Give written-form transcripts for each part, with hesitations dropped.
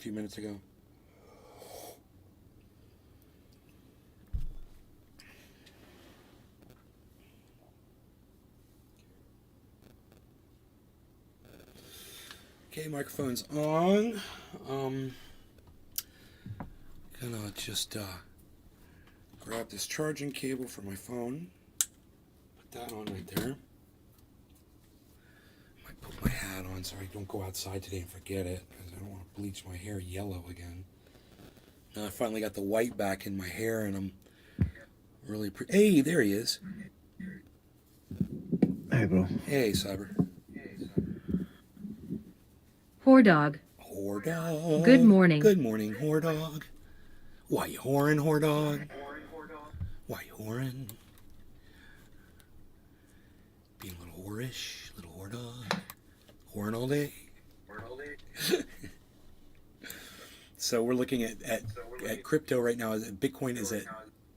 few minutes ago. Okay, microphone's on. Gonna just grab this charging cable for my phone. Put that on right there. Might put my hat on so I don't go outside today and forget it, because I don't want to bleach my hair yellow again. Now I finally got the white back in my hair, and I'm really hey, there he is. Hey, bro. Hey, Cyber. Whore dog. Whore dog. Good morning. Good morning, whore dog. Why you whoring, whore dog? Why you whoring? Being a little whorish, little whore dog. Whoring all day. So we're looking at crypto right now. Bitcoin is at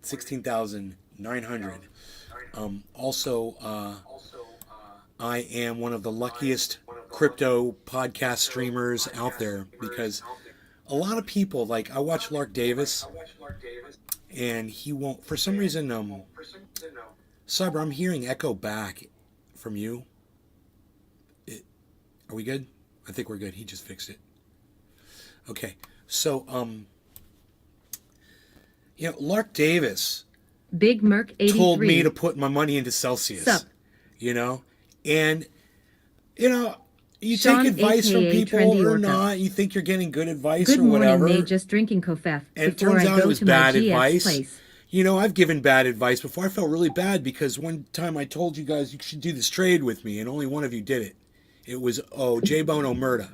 16,900. I am one of the luckiest crypto podcast streamers out there, because a lot of people, like, I watch Lark Davis, and he won't, for some reason, Cyber, I'm hearing echo back from you. Are we good? I think we're good. He just fixed it. Okay. So, Lark Davis Big Merc 83 told me to put my money into Celsius. Sup? And, you Sean, take advice from AKA people Trendy or Orca. not. You think you're getting good advice Good or whatever. morning, Nate. Just drinking Kofef And it before turns I out go it was to bad my GS advice. place. I've given bad advice before. I felt really bad because one time I told you guys you should do this trade with me, and only one of you did it. It was, J-Bone Omerta.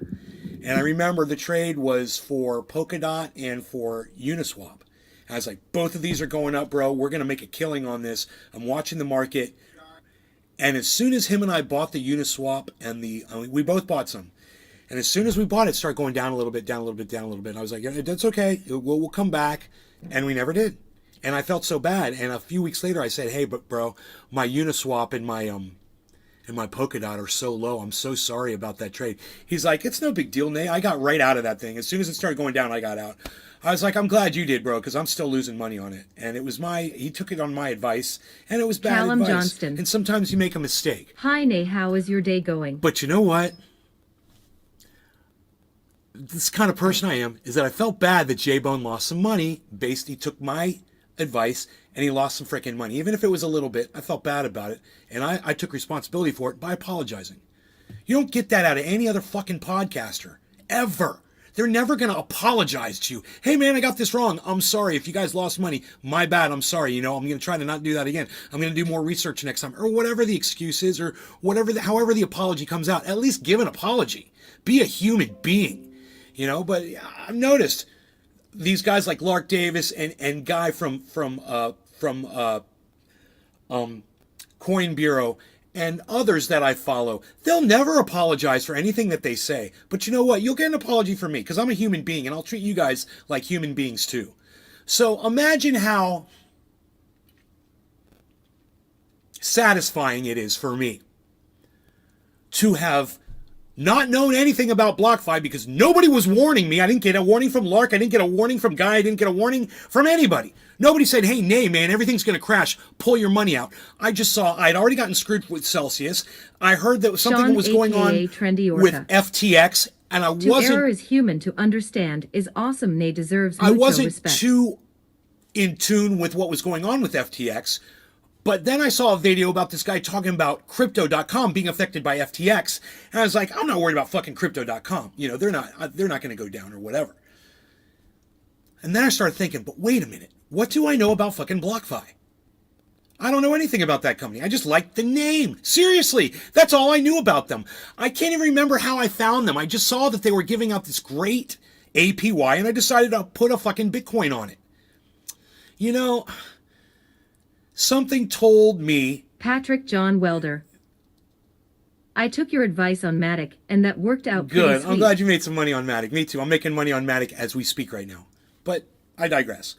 And I remember the trade was for Polkadot and for Uniswap. I was like, both of these are going up, bro. We're going to make a killing on this. I'm watching the market. And as soon as him and I bought the Uniswap and we both bought some. And as soon as we bought it, it started going down a little bit, down a little bit, down a little bit. And I was like, yeah, that's okay. We'll come back. And we never did. And I felt so bad. And a few weeks later, I said, hey, but bro, my Uniswap and my Polkadot are so low. I'm so sorry about that trade. He's like, it's no big deal, Nate. I got right out of that thing. As soon as it started going down, I got out. I was like, I'm glad you did, bro, because I'm still losing money on it. And it was he took it on my advice, and it was bad Callum advice. Johnston. And sometimes you make a mistake. Hi, Nate. How is your day going? But you know what? This kind of person I am is that I felt bad that J-Bone lost some money. He took my advice and he lost some freaking money. Even if it was a little bit, I felt bad about it. And I took responsibility for it by apologizing. You don't get that out of any other fucking podcaster. Ever. They're never going to apologize to you. Hey man, I got this wrong. I'm sorry. If you guys lost money, my bad. I'm sorry. I'm going to try to not do that again. I'm going to do more research next time. Or whatever the excuse is, or however the apology comes out. At least give an apology. Be a human being. But I've noticed these guys like Lark Davis and Guy from Coin Bureau and others that I follow, they'll never apologize for anything that they say. But you know what? You'll get an apology from me because I'm a human being, and I'll treat you guys like human beings too. So imagine how satisfying it is for me to have not known anything about BlockFi because nobody was warning me. I didn't get a warning from Lark. I didn't get a warning from Guy. I didn't get a warning from anybody. Nobody said, hey, Nay, man, everything's going to crash. Pull your money out. I just saw I'd already gotten screwed with Celsius. I heard that something Sean, was going on AKA Trendy Orca. with FTX, and I To wasn't... err is human, to understand is awesome. Nate deserves I mucho wasn't respect. too in tune with what was going on with FTX. But then I saw a video about this guy talking about crypto.com being affected by FTX. And I was like, I'm not worried about fucking crypto.com. They're not going to go down or whatever. And then I started thinking, but wait a minute. What do I know about fucking BlockFi? I don't know anything about that company. I just liked the name. Seriously, that's all I knew about them. I can't even remember how I found them. I just saw that they were giving out this great APY, and I decided to put a fucking Bitcoin on it. Something told me... Patrick John Welder. I took your advice on Matic, and that worked out pretty Good. sweet. I'm glad you made some money on Matic. Me too. I'm making money on Matic as we speak right now. But I digress.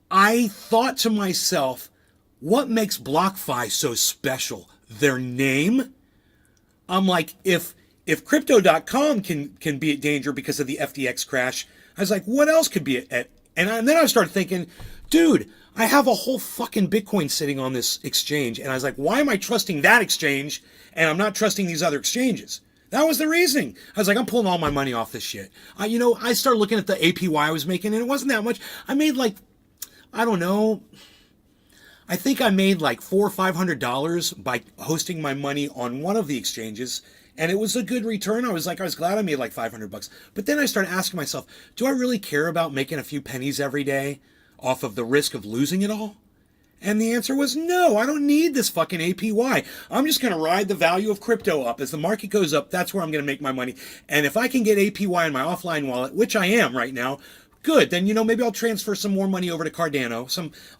I thought to myself, what makes BlockFi so special? Their name? I'm like, if crypto.com can be at danger because of the FTX crash, I was like, what else could be at and then I started thinking, dude, I have a whole fucking Bitcoin sitting on this exchange. And I was like, why am I trusting that exchange and I'm not trusting these other exchanges? That was the reasoning. I was like, I'm pulling all my money off this shit. I started looking at the APY I was making, and it wasn't that much. I made like, I don't know, I think I made like $400 or $500 by hosting my money on one of the exchanges, and it was a good return. I was glad I made like $500. But then I started asking myself, do I really care about making a few pennies every day off of the risk of losing it all? And the answer was no, I don't need this fucking APY. I'm just going to ride the value of crypto up. As the market goes up, that's where I'm going to make my money. And if I can get APY in my offline wallet, which I am right now, good. Then, maybe I'll transfer some more money over to Cardano.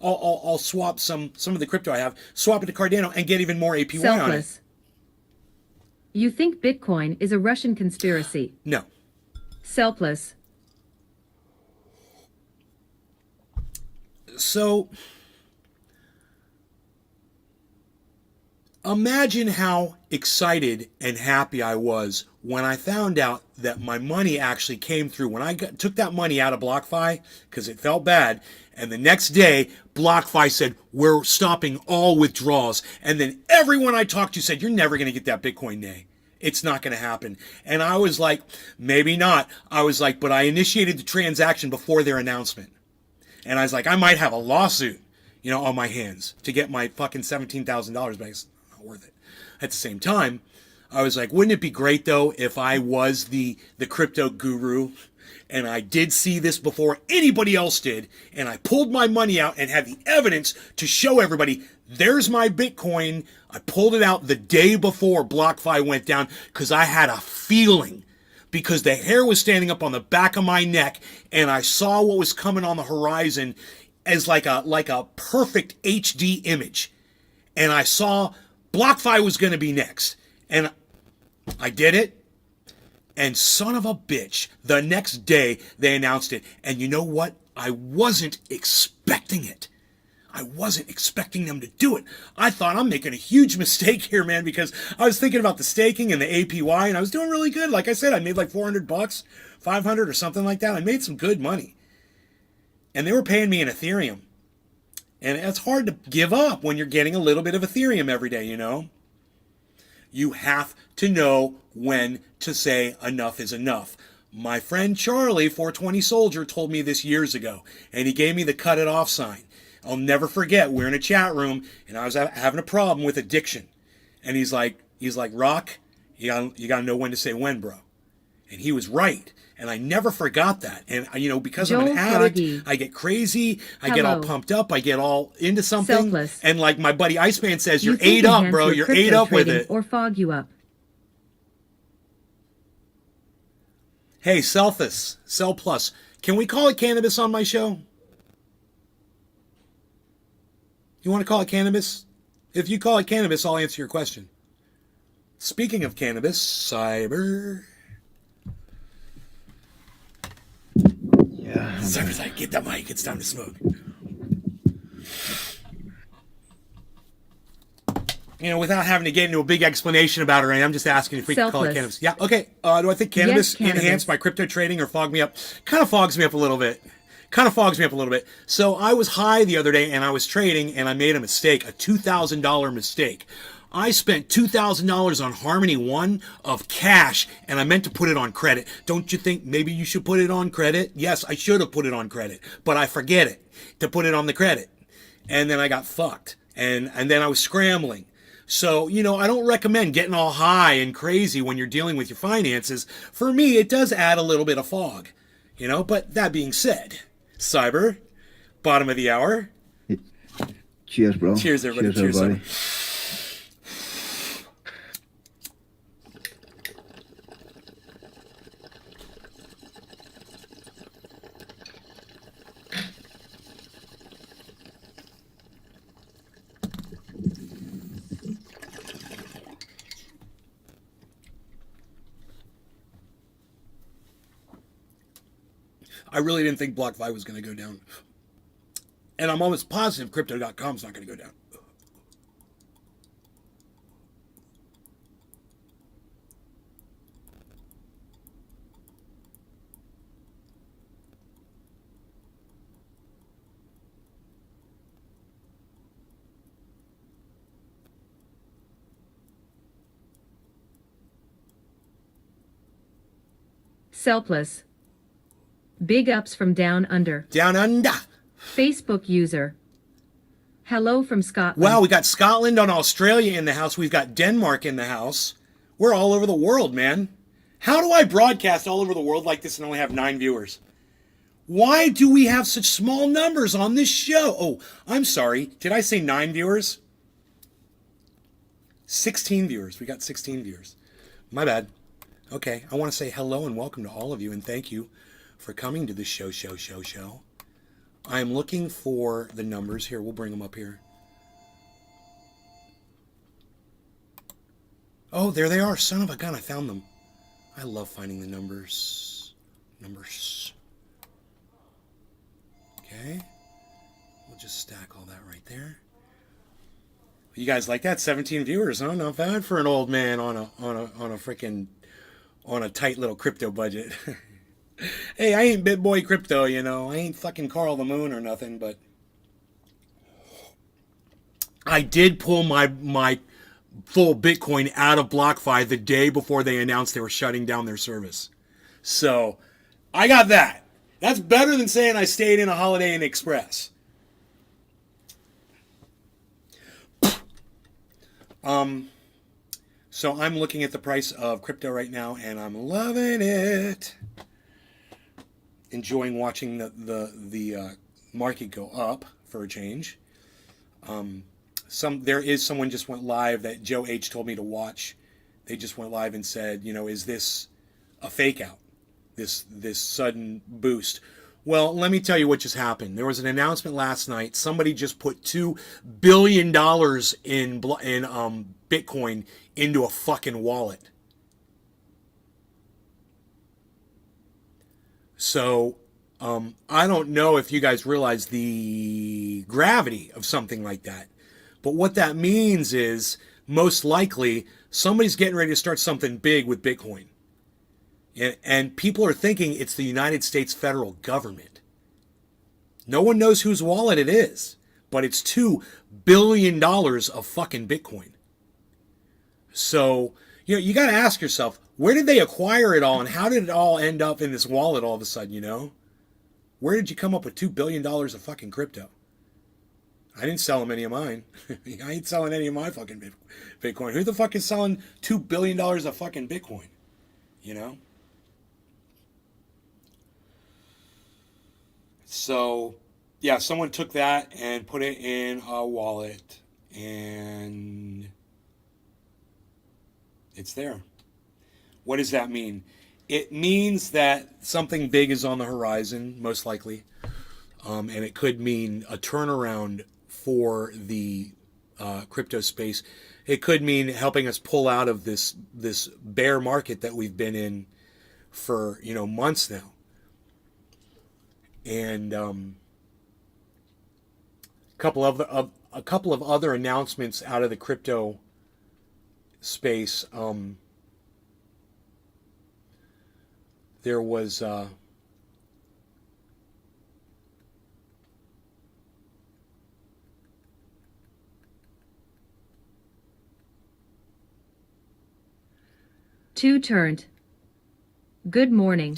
I'll swap some of the crypto I have, swap it to Cardano and get even more APY on it. Selfless. You think Bitcoin is a Russian conspiracy? No. Selfless. So imagine how excited and happy I was when I found out that my money actually came through. When I took that money out of BlockFi because it felt bad, and the next day BlockFi said, we're stopping all withdrawals. And then everyone I talked to said, you're never going to get that Bitcoin day. It's not going to happen. And I was like, maybe not. I was like, but I initiated the transaction before their announcement. And I was like, I might have a lawsuit, on my hands to get my fucking $17,000 back. It's not worth it. At the same time, I was like, wouldn't it be great though if I was the crypto guru and I did see this before anybody else did, and I pulled my money out and had the evidence to show everybody, there's my Bitcoin. I pulled it out the day before BlockFi went down because I had a feeling, because the hair was standing up on the back of my neck and I saw what was coming on the horizon as like a perfect HD image. And I saw BlockFi was going to be next. And I did it. And son of a bitch, the next day they announced it. And you know what? I wasn't expecting it. I wasn't expecting them to do it. I thought I'm making a huge mistake here, man, because I was thinking about the staking and the APY, and I was doing really good. Like I said, I made like $400, 500 or something like that. I made some good money. And they were paying me in Ethereum. And it's hard to give up when you're getting a little bit of Ethereum every day, You have to know when to say enough is enough. My friend Charlie, 420 Soldier, told me this years ago, and he gave me the cut it off sign. I'll never forget, we're in a chat room, and I was having a problem with addiction. And he's like, Rock, you gotta know when to say when, bro. And he was right. And I never forgot that. And, because I'm an addict, Froggy. I get crazy, I get all pumped up, I get all into something. Selfless. And like my buddy Iceman says, You you're think ate up, enhance bro. your You're crypto ate up with trading it. Or fog you up. Hey, Selfus, Cell Plus, can we call it cannabis on my show? You want to call it cannabis? If you call it cannabis, I'll answer your question. Speaking of cannabis, Cyber. Yeah. Cyber's like, get the mic, it's time to smoke. Without having to get into a big explanation about it, I'm just asking if we can call it cannabis. Yeah, okay. Do I think cannabis enhanced my crypto trading or fog me up? Kind of fogs me up a little bit. So I was high the other day and I was trading and I made a mistake, a $2,000 mistake. I spent $2,000 on Harmony One of cash and I meant to put it on credit. Don't you think maybe you should put it on credit? Yes, I should have put it on credit, but I forget it to put it on the credit. And then I got fucked and then I was scrambling. So, I don't recommend getting all high and crazy when you're dealing with your finances. For me, it does add a little bit of fog, but that being said, Cyber, bottom of the hour. Cheers, bro. Cheers, everybody. Cheers, everybody. I really didn't think BlockFi was going to go down. And I'm almost positive Crypto.com is not going to go down. Selfless. Big ups from down under. Down under. Facebook user. Hello from Scotland. Wow, we got Scotland and Australia in the house. We've got Denmark in the house. We're all over the world, man. How do I broadcast all over the world like this and only have 9 viewers? Why do we have such small numbers on this show? Oh, I'm sorry. Did I say 9 viewers? 16 viewers. We got 16 viewers. My bad. Okay, I want to say hello and welcome to all of you and thank you for coming to the show. I'm looking for the numbers here. We'll bring them up here. Oh, there they are. Son of a gun, I found them. I love finding the numbers. Okay. We'll just stack all that right there. You guys like that? 17 viewers, huh? Not bad for an old man on a tight little crypto budget. Hey, I ain't BitBoy Crypto, you know. I ain't fucking Carl the Moon or nothing, but I did pull my full Bitcoin out of BlockFi the day before they announced they were shutting down their service. So, I got that. That's better than saying I stayed in a Holiday Inn Express. So I'm looking at the price of crypto right now, and I'm loving it. Enjoying watching the market go up for a change. There is someone just went live that Joe H told me to watch. They just went live and said, you know, is this a fake out? This sudden boost. Well, let me tell you what just happened. There was an announcement last night. Somebody just put $2 billion in Bitcoin into a fucking wallet. So, I don't know if you guys realize the gravity of something like that. But what that means is, most likely, somebody's getting ready to start something big with Bitcoin. And people are thinking it's the United States federal government. No one knows whose wallet it is, but it's $2 billion of fucking Bitcoin. So, you know, you got to ask yourself, where did they acquire it all and how did it all end up in this wallet all of a sudden, you know? Where did you come up with $2 billion of fucking crypto? I didn't sell them any of mine. I ain't selling any of my fucking Bitcoin. Who the fuck is selling $2 billion of fucking Bitcoin? You know? So, yeah, someone took that and put it in a wallet, and it's there. What does that mean? It means that something big is on the horizon, most likely, and it could mean a turnaround for the crypto space. It could mean helping us pull out of this bear market that we've been in for, you know, months now. And a couple of other announcements out of the crypto space. There was Two turned. Good morning.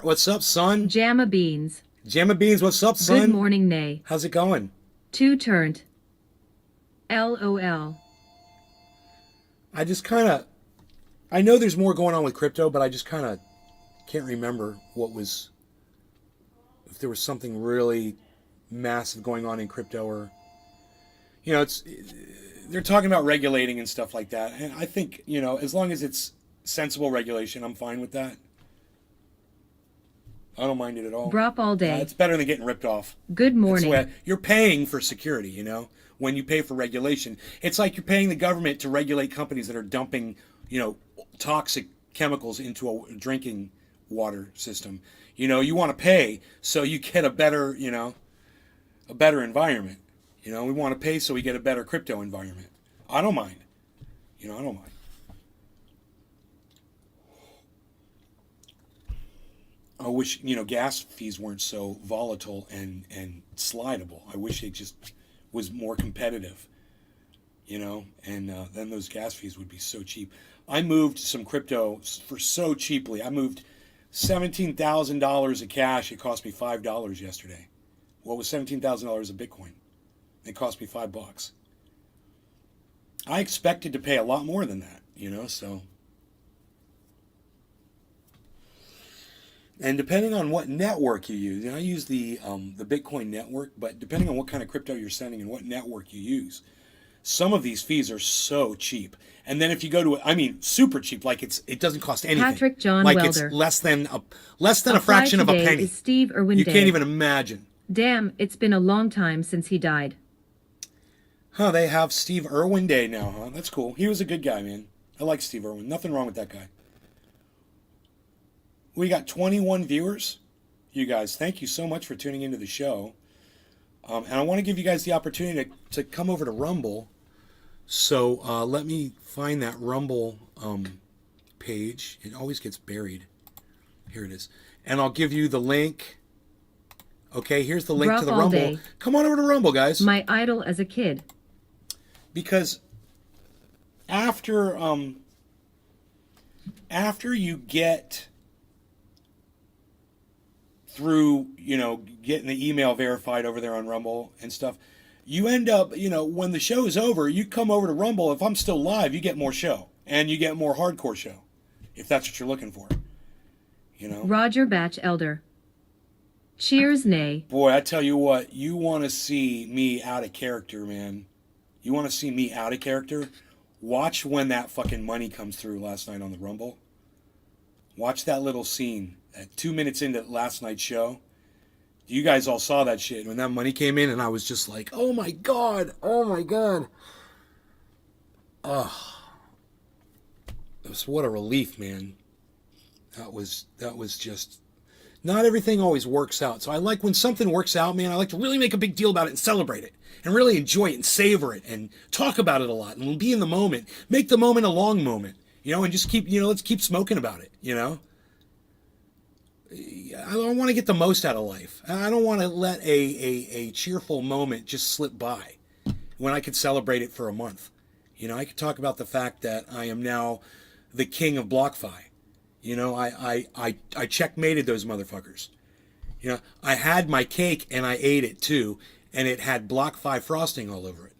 What's up, son? Jamma Beans. Jamma Beans, what's up, son? Good morning, Nay. How's it going? Two turned. LOL. I just kind of, I know there's more going on with crypto, but I just kind of can't remember if there was something really massive going on in crypto, or, you know, they're talking about regulating and stuff like that. And I think, you know, as long as it's sensible regulation, I'm fine with that. I don't mind it at all. Drop all day. It's better than getting ripped off. Good morning. You're paying for security, you know, when you pay for regulation. It's like you're paying the government to regulate companies that are dumping, you know, toxic chemicals into a drinking water system. You know, you want to pay so you get a better, you know, a better environment. You know, we want to pay so we get a better crypto environment. I don't mind. You know, I don't mind. I wish, you know, gas fees weren't so volatile and slidable. I wish it just was more competitive, you know, and then those gas fees would be so cheap. I moved some crypto for so cheaply. I moved $17,000 of cash. It cost me $5 yesterday. What was $17,000 of Bitcoin? It cost me $5. I expected to pay a lot more than that, so. And depending on what network you use, I use the Bitcoin network, but depending on what kind of crypto you're sending and what network you use, some of these fees are so cheap. And then if you go to, super cheap, like it doesn't cost anything. Patrick John like Welder. It's less than a fraction of a penny. Is Steve Irwin you Day. Can't even imagine. Damn, it's been a long time since he died. Huh, they have Steve Irwin Day now, huh? That's cool. He was a good guy, man. I like Steve Irwin. Nothing wrong with that guy. We got 21 viewers. You guys, thank you so much for tuning into the show. And I want to give you guys the opportunity to come over to Rumble. So let me find that Rumble page. It always gets buried. Here it is. And I'll give you the link. Okay, here's the link to the Rumble. Day. Come on over to Rumble, guys. My idol as a kid. Because after you get through, getting the email verified over there on Rumble and stuff, you end up, when the show is over, you come over to Rumble. If I'm still live, you get more show and you get more hardcore show, if that's what you're looking for. Roger Batch Elder. Cheers, nay. Boy, I tell you what, you want to see me out of character, man. You want to see me out of character? Watch when that fucking money comes through last night on the Rumble. Watch that little scene at 2 minutes into last night's show. You guys all saw that shit when that money came in, and I was just like, oh my God. What a relief, man. That was just... Not everything always works out. So I like when something works out, man, I like to really make a big deal about it and celebrate it and really enjoy it and savor it and talk about it a lot and be in the moment. Make the moment a long moment, and just keep, let's keep smoking about it, I want to get the most out of life. I don't want to let a cheerful moment just slip by when I could celebrate it for a month. I could talk about the fact that I am now the king of BlockFi. I checkmated those motherfuckers. I had my cake and I ate it too, and it had BlockFi frosting all over it.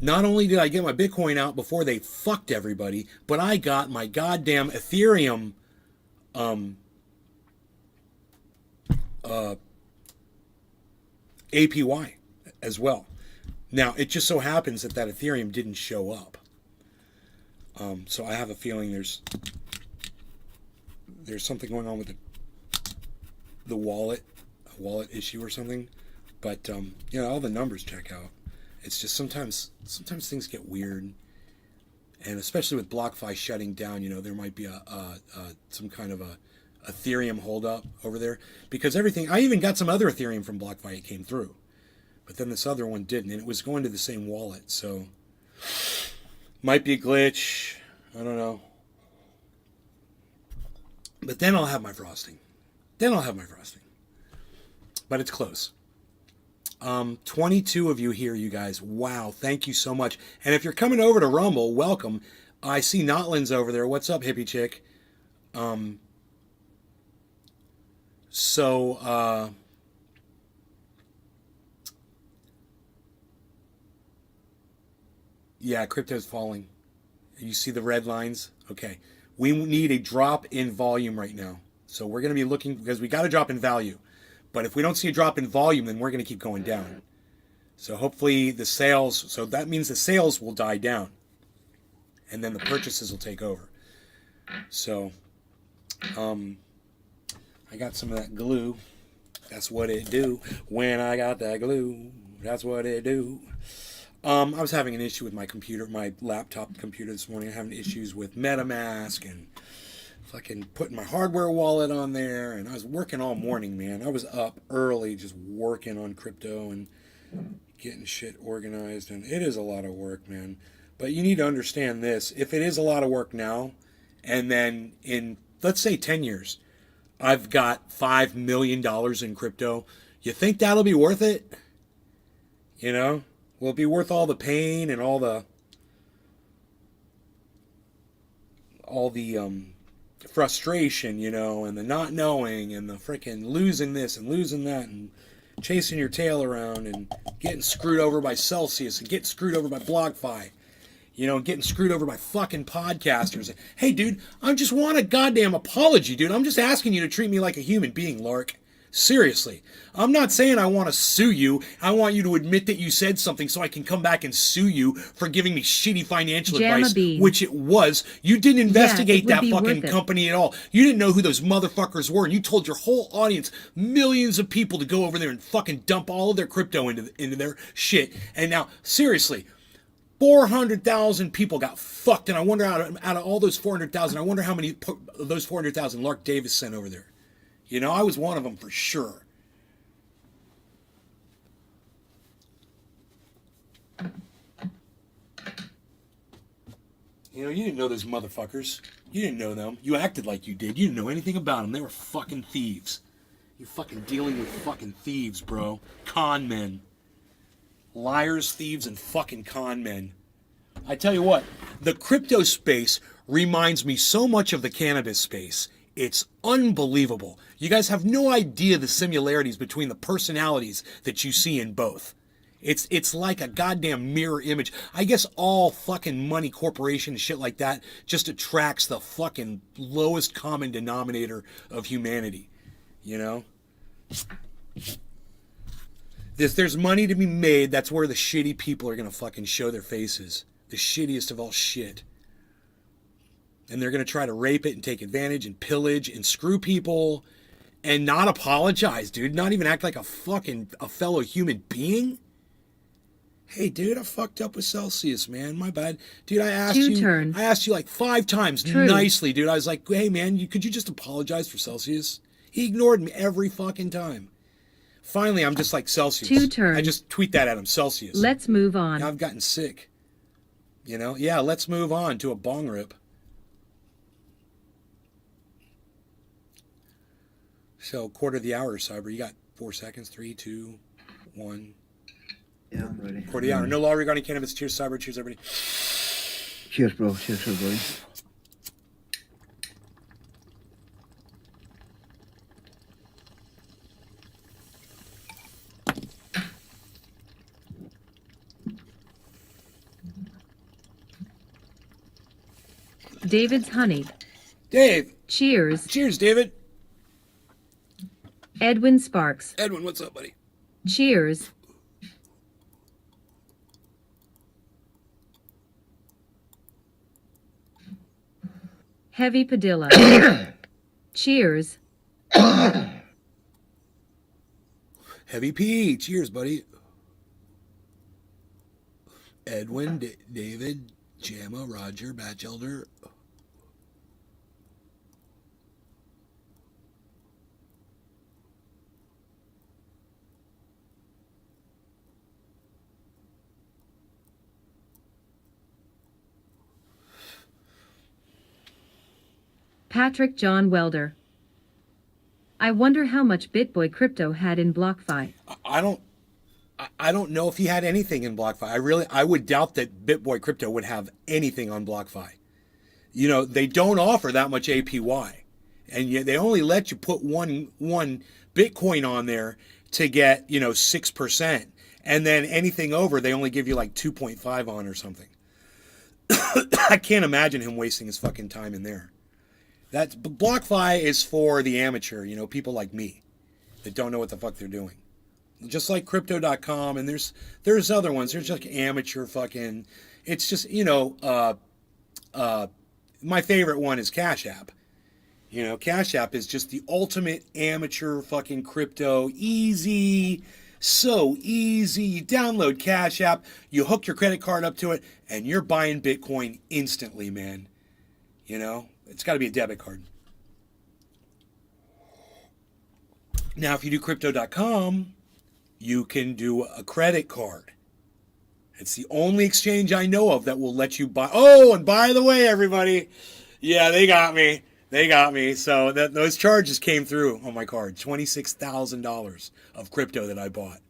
Not only did I get my Bitcoin out before they fucked everybody, but I got my goddamn Ethereum APY as well. Now, it just so happens that Ethereum didn't show up. So I have a feeling there's something going on with the wallet, a wallet issue or something. But, all the numbers check out. It's just sometimes things get weird. And especially with BlockFi shutting down, there might be some kind of a Ethereum holdup over there. Because I even got some other Ethereum from BlockFi. It came through. But then this other one didn't, and it was going to the same wallet, so might be a glitch. I don't know. But then I'll have my frosting. But it's close. 22 of you here, you guys. Wow, thank you so much. And if you're coming over to Rumble, welcome. I see Notland's over there. What's up, hippie chick? Yeah, crypto's falling. You see the red lines? Okay. We need a drop in volume right now. So we're going to be looking, because we got a drop in value. But if we don't see a drop in volume, then we're going to keep going down. So hopefully so that means the sales will die down. And then the purchases will take over. So, I got some of that glue. That's what it do. When I got that glue, that's what it do. I was having an issue with my computer, my laptop computer this morning. I'm having issues with MetaMask and fucking putting my hardware wallet on there. And I was working all morning, man. I was up early just working on crypto and getting shit organized. And it is a lot of work, man. But you need to understand this. If it is a lot of work now, and then in, let's say, 10 years, I've got $5 million in crypto, you think that'll be worth it? Will it be worth all the pain and all the all the frustration, you know, and the not knowing and the freaking losing this and losing that and chasing your tail around and getting screwed over by Celsius and getting screwed over by BlockFi, you know, getting screwed over by fucking podcasters. Hey, dude, I just want a goddamn apology, dude. I'm just asking you to treat me like a human being, Lark. Seriously. I'm not saying I want to sue you. I want you to admit that you said something so I can come back and sue you for giving me shitty financial advice, which it was. You didn't investigate that fucking company at all. You didn't know who those motherfuckers were, and you told your whole audience, millions of people, to go over there and fucking dump all of their crypto into their shit. And now, seriously, 400,000 people got fucked, and I wonder out of all those 400,000, I wonder how many of those 400,000 Lark Davis sent over there. You know, I was one of them for sure. You know, you didn't know those motherfuckers. You didn't know them. You acted like you did. You didn't know anything about them. They were fucking thieves. You're fucking dealing with fucking thieves, bro. Con men. Liars, thieves, and fucking con men. I tell you what, the crypto space reminds me so much of the cannabis space. It's unbelievable. You guys have no idea the similarities between the personalities that you see in both. It's like a goddamn mirror image. I guess all fucking money corporation and shit like that just attracts the fucking lowest common denominator of humanity. You know? There's money to be made. That's where the shitty people are going to fucking show their faces. The shittiest of all shit. And they're going to try to rape it and take advantage and pillage and screw people and not apologize, dude. Not even act like a fellow human being. Hey, dude, I fucked up with Celsius, man. My bad. Dude, I asked you like 5 times nicely, dude. I was like, hey, man, could you just apologize for Celsius? He ignored me every fucking time. Finally, I'm just like Celsius. I just tweet that at him, Celsius. Let's move on. Now I've gotten sick. You know? Yeah, let's move on to a bong rip. So, quarter of the hour, Cyber. You got 4 seconds. 3, 2, 1. Yeah, I'm ready. Quarter of the hour. No law regarding cannabis. Cheers, Cyber. Cheers, everybody. Cheers, bro. Cheers, everybody. David's honey. Dave. Cheers. Cheers, David. Edwin Sparks. Edwin, what's up, buddy? Cheers. Heavy Padilla. Cheers. Heavy P. Cheers, buddy. Edwin, David, Jamma, Roger, Batchelder. Patrick John Welder. I wonder how much BitBoy Crypto had in BlockFi. I don't know if he had anything in BlockFi. I would doubt that BitBoy Crypto would have anything on BlockFi. You know, they don't offer that much APY. And yet they only let you put one Bitcoin on there to get, 6%. And then anything over, they only give you like 2.5 on or something. I can't imagine him wasting his fucking time in there. BlockFi is for the amateur, people like me that don't know what the fuck they're doing. Just like Crypto.com, and there's other ones. There's just amateur fucking. It's just my favorite one is Cash App. Cash App is just the ultimate amateur fucking crypto. Easy, so easy. You download Cash App, you hook your credit card up to it, and you're buying Bitcoin instantly, man. It's got to be a debit card. Now, if you do Crypto.com, you can do a credit card. It's the only exchange I know of that will let you buy. Oh, and by the way, everybody, yeah, they got me. So those charges came through on my card. $26,000 of crypto that I bought.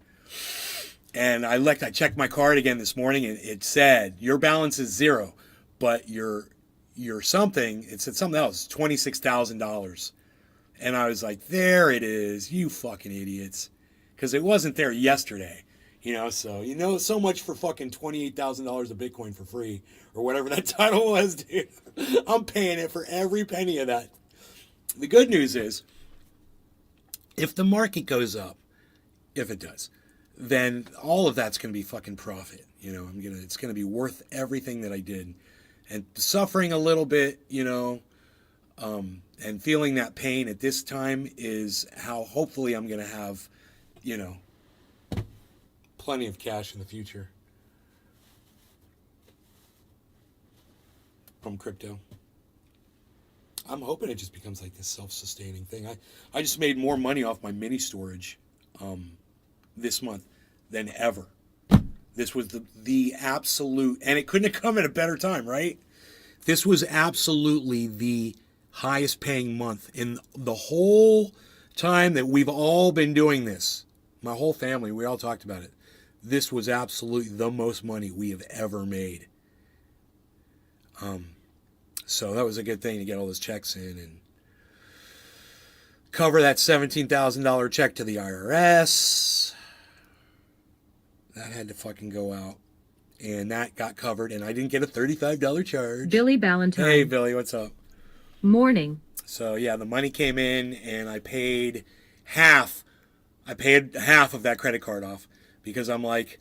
And I checked my card again this morning, and it said, your balance is 0, but your your something, it said something else, $26,000. And I was like, there it is, you fucking idiots. Because it wasn't there yesterday. So so much for fucking $28,000 of Bitcoin for free. Or whatever that title was, dude. I'm paying it for every penny of that. The good news is, if the market goes up, if it does, then all of that's going to be fucking profit. It's going to be worth everything that I did. And suffering a little bit, and feeling that pain at this time is how hopefully I'm going to have, plenty of cash in the future from crypto. I'm hoping it just becomes like this self-sustaining thing. I just made more money off my mini storage this month than ever. This was the absolute, and it couldn't have come at a better time, right? This was absolutely the highest paying month in the whole time that we've all been doing this. My whole family, we all talked about it. This was absolutely the most money we have ever made. So that was a good thing to get all those checks in and cover that $17,000 check to the IRS. That had to fucking go out. And that got covered, and I didn't get a $35 charge. Billy Ballantyne. Hey, Billy, what's up? Morning. So, yeah, the money came in, and I paid half. I paid half of that credit card off because I'm like,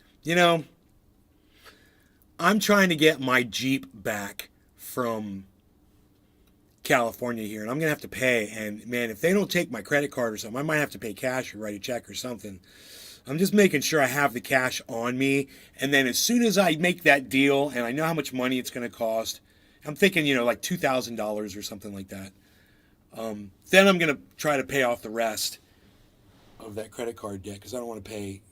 I'm trying to get my Jeep back from California here, and I'm going to have to pay. And, man, if they don't take my credit card or something, I might have to pay cash or write a check or something. I'm just making sure I have the cash on me. And then as soon as I make that deal and I know how much money it's going to cost, I'm thinking, like $2,000 or something like that. Then I'm going to try to pay off the rest of that credit card debt because I don't want to pay,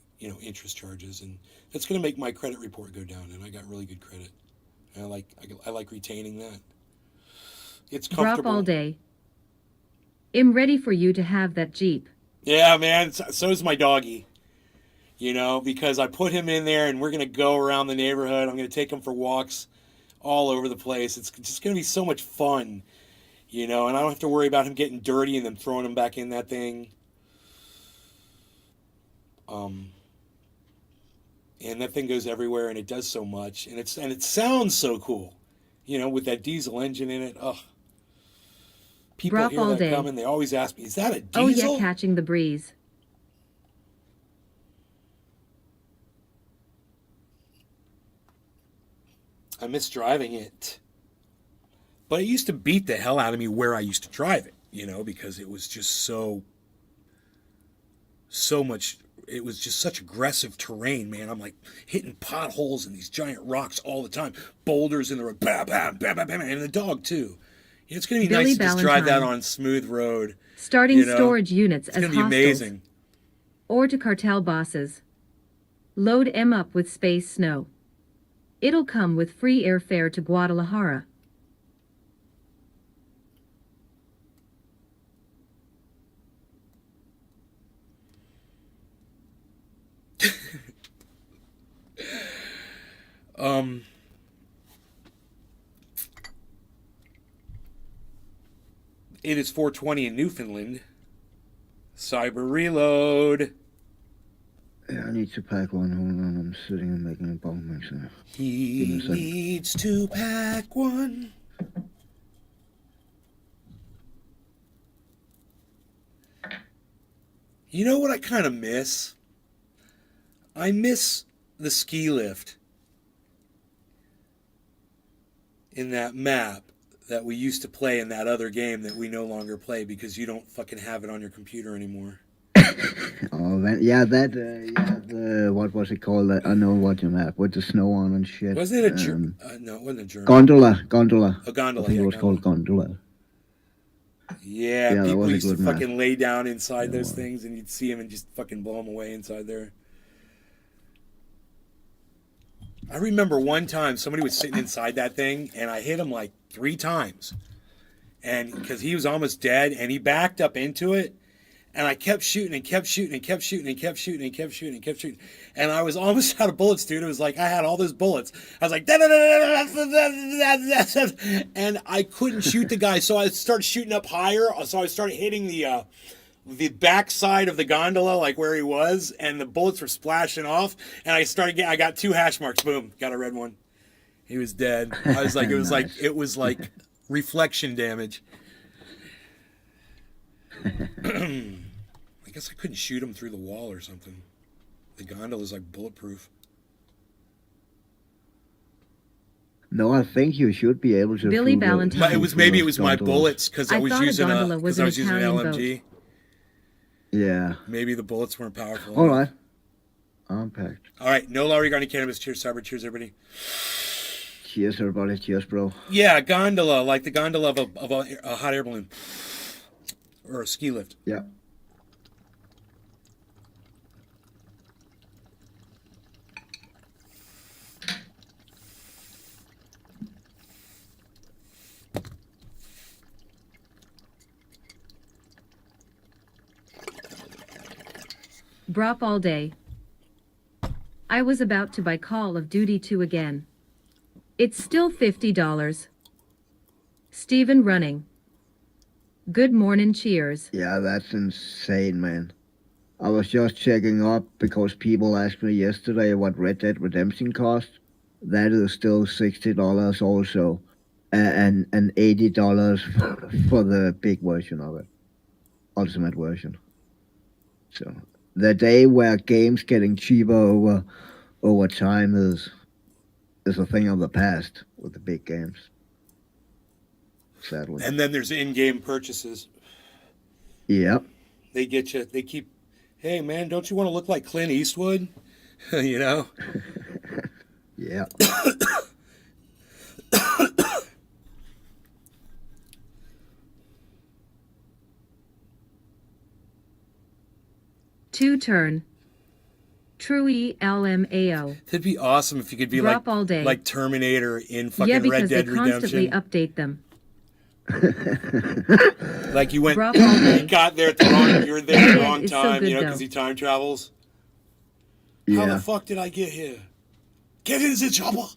interest charges. And that's going to make my credit report go down. And I got really good credit. And I like retaining that. It's comfortable. Drop all day. I'm ready for you to have that Jeep. Yeah, man. So is my doggy. Because I put him in there and we're going to go around the neighborhood. I'm going to take him for walks all over the place. It's just going to be so much fun, and I don't have to worry about him getting dirty and then throwing him back in that thing. And that thing goes everywhere and it does so much. And it sounds so cool, with that diesel engine in it. Ugh. People Drop hear all that day. coming. They always ask me, is that a diesel? Oh yeah, catching the breeze. I miss driving it. But it used to beat the hell out of me where I used to drive it, because it was just so much, it was just such aggressive terrain, man. I'm like hitting potholes and these giant rocks all the time. Boulders in the road, bam, bam, bam, bam, bam, and the dog too. It's going to be Billy nice to just drive that Ballantyne. on smooth road. Starting storage units It's as going to be hostels. amazing. Or to cartel bosses. Load 'em up with space snow. It'll come with free airfare to Guadalajara. It is 4:20 in Newfoundland. Cyber reload. Yeah, I need to pack one. Hold on, I'm sitting and making a bomb mixer. He Give me a second. needs to pack one. You know what I kind of miss? I miss the ski lift in that map that we used to play in that other game that we no longer play because you don't fucking have it on your computer anymore. Oh, man. Yeah, the, what was it called? I know what you meant, with the snow on and shit. Wasn't it a German? No, it wasn't a German. Gondola. A gondola. I think it was called Gondola. Yeah, Yeah, that people was a used to good map. fucking lay down inside Yeah, those well. things and you'd see them and just fucking blow them away inside there. I remember one time somebody was sitting inside that thing and I hit him like 3 times. And because he was almost dead and he backed up into it And I kept shooting and kept shooting and kept shooting and kept shooting and kept shooting and kept shooting. And I was almost out of bullets, dude. It was like I had all those bullets. I was like, and I couldn't shoot the guy. So I started shooting up higher. So I started hitting the backside of the gondola, like where he was, and the bullets were splashing off. And I got 2 hash marks. Boom, got a red one. He was dead. I was like, it was like reflection damage. I guess I couldn't shoot him through the wall or something. The gondola's like bulletproof. No, I think you should be able to. Billy through the- Valentine. But it was maybe it through was those my gondolas. bullets because I I was thought a using gondola was an an Italian LMG. Yeah. Maybe the bullets weren't powerful. All right. I'm packed. All right. No law regarding cannabis. Cheers, Cyber. Cheers, everybody. Cheers, everybody. Cheers, bro. Yeah, gondola, like the gondola of a hot air balloon or a ski lift. Yeah. Brop all day. I was about to buy Call of Duty 2 again. It's still $50. Steven running. Good morning, cheers. Yeah, that's insane, man. I was just checking up because people asked me yesterday what Red Dead Redemption cost. That is still $60 also, and $80 for the big version of it, ultimate version. So the day where games getting cheaper over time is a thing of the past with the big games. Sadly. And then there's in-game purchases. Yep. They get you. They keep. Hey, man, don't you want to look like Clint Eastwood? You know. Yeah. Two turn. True LMAO. It'd be awesome if you could be Drop all day. like Terminator in Yeah, fucking because Red Dead they constantly Redemption. update them. Like you went, Drop all day. you got there at the wrong, you're there at the wrong It's so time, good, you know, though. because he time travels. How Yeah. the fuck did I get here? Get in the chopper.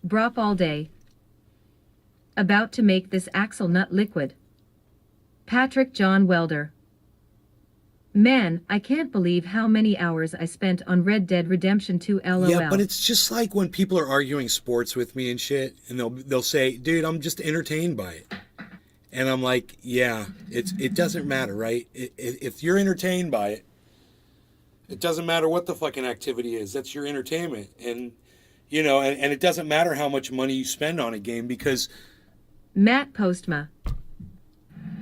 Brop all day. About to make this axle nut liquid. Patrick John Welder. Man, I can't believe how many hours I spent on Red Dead Redemption 2 LOL. Yeah, but it's just like when people are arguing sports with me and shit, and they'll say, "Dude, I'm just entertained by it," and I'm like, "Yeah, it doesn't matter, right? If you're entertained by it, it doesn't matter what the fucking activity is. That's your entertainment, and you know, and it doesn't matter how much money you spend on a game because Matt Postma.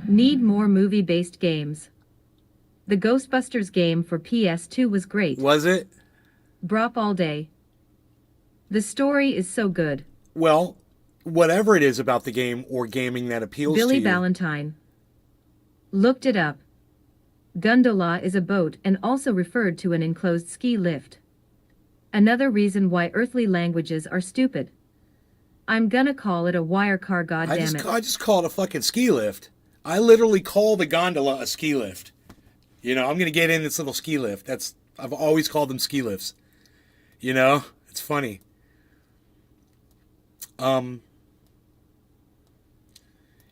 Need more movie-based games. The Ghostbusters game for PS2 was great. was it? Brop all day. The story is so good. Well, whatever it is about the game or gaming that appeals Billy to you. Valentine. Looked it up. Gondola is a boat and also referred to an enclosed ski lift. Another reason why earthly languages are stupid. I'm gonna call it a wire car, goddammit. I just call it a fucking ski lift. I literally call the gondola a ski lift. You know, I'm gonna get in this little ski lift. I've always called them ski lifts. You know, it's funny.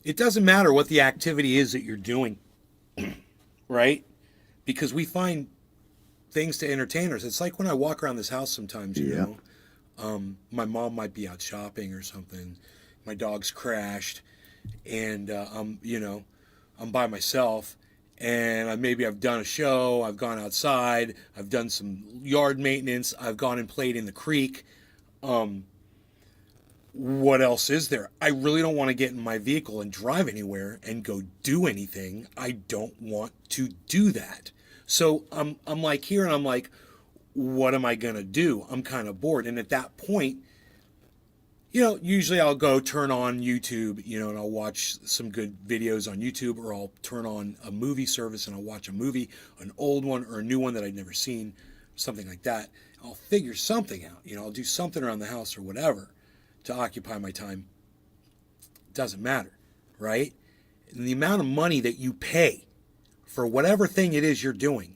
It doesn't matter what the activity is that you're doing, right? Because we find things to entertain us. It's like when I walk around this house sometimes, you know. My mom might be out shopping or something. My dog's crashed, and I'm by myself. And maybe I've done a show. I've gone outside. I've done some yard maintenance. I've gone and played in the creek. what else is there? I really don't want to get in my vehicle and drive anywhere and go do anything. I don't want to do that. So I'm like here and I'm like, what am I going to do? I'm kind of bored. And at that point, usually I'll go turn on YouTube, and I'll watch some good videos on YouTube, or I'll turn on a movie service and I'll watch a movie, an old one or a new one that I'd never seen, something like that. I'll figure something out. I'll do something around the house or whatever to occupy my time. Doesn't matter, right? And the amount of money that you pay for whatever thing it is you're doing,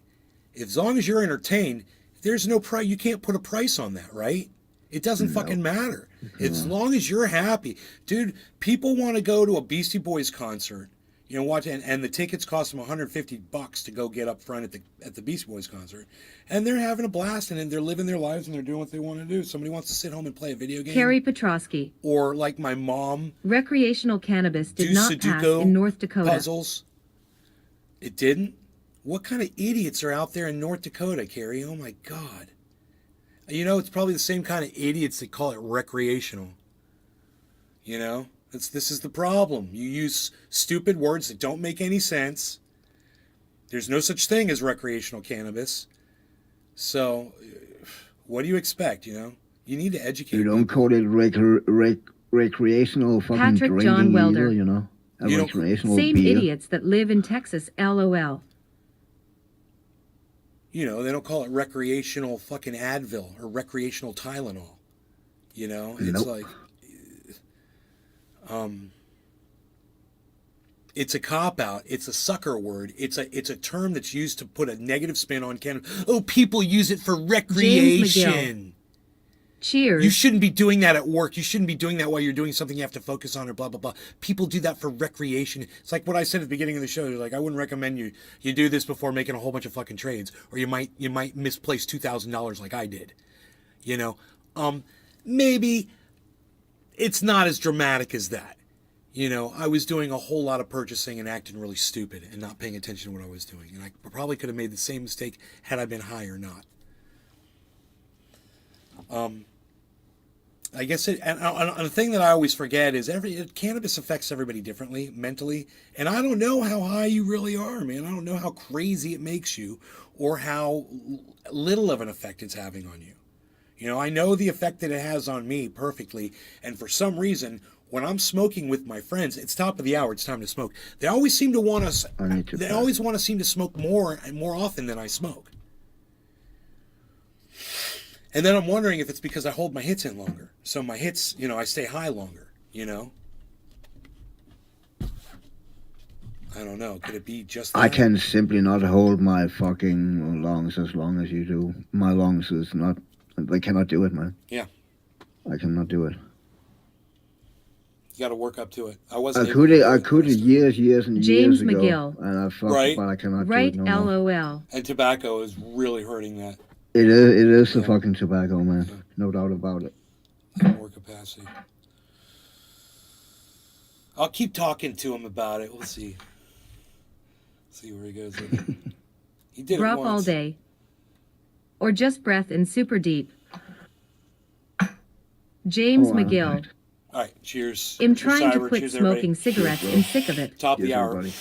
as long as you're entertained, there's no price. You can't put a price on that, right? It doesn't fucking matter. As long as you're happy. Dude, people want to go to a Beastie Boys concert, watch, and the tickets cost them $150 to go get up front at the Beastie Boys concert. And they're having a blast and they're living their lives and they're doing what they want to do. Somebody wants to sit home and play a video game. Carrie Petrosky. Or like my mom. Recreational cannabis did do not Sudoku pass in North Dakota. Puzzles. It didn't? What kind of idiots are out there in North Dakota, Carrie? Oh my God. It's probably the same kind of idiots that call it recreational. This is the problem. You use stupid words that don't make any sense. There's no such thing as recreational cannabis. So, what do you expect, You need to educate You don't call it recreational fucking Patrick drinking John Welder. either, recreational Same beer. idiots that live in Texas, LOL. They don't call it recreational fucking Advil or recreational Tylenol. It's like, it's a cop-out. It's a sucker word. It's a term that's used to put a negative spin on cannabis. Oh, people use it for recreation. Cheers. You shouldn't be doing that at work. You shouldn't be doing that while you're doing something you have to focus on or blah, blah, blah. People do that for recreation. It's like what I said at the beginning of the show. Like, I wouldn't recommend you do this before making a whole bunch of fucking trades, or you might misplace $2,000 like I did. Maybe it's not as dramatic as that. I was doing a whole lot of purchasing and acting really stupid and not paying attention to what I was doing. And I probably could have made the same mistake had I been high or not. I guess and the thing that I always forget is cannabis affects everybody differently mentally, and I don't know how high you really are, man. I don't know how crazy it makes you, or how little of an effect it's having on you. I know the effect that it has on me perfectly, and for some reason, when I'm smoking with my friends, it's top of the hour, it's time to smoke. They always seem to want us. They always want to seem to smoke more and more often than I smoke. And then I'm wondering if it's because I hold my hits in longer. So my hits, I stay high longer, I don't know. Could it be just that? I can simply not hold my fucking lungs as long as you do. My lungs is not, they cannot do it, man. Yeah. I cannot do it. You got to work up to it. I could years and James years ago. McGill. And I fucked, Right. but I cannot Right, do it no more. LOL. And tobacco is really hurting that. It is the fucking tobacco, man. Yeah. No doubt about it. More capacity. I'll keep talking to him about it. We'll see. See where he goes with it. He did Drop it once. all day. Or just breath in super deep. James McGill. All right, cheers. I'm trying to Cyber, quit cheers, smoking everybody. cigarettes and sick of it. Top of the Cheers, hour. everybody.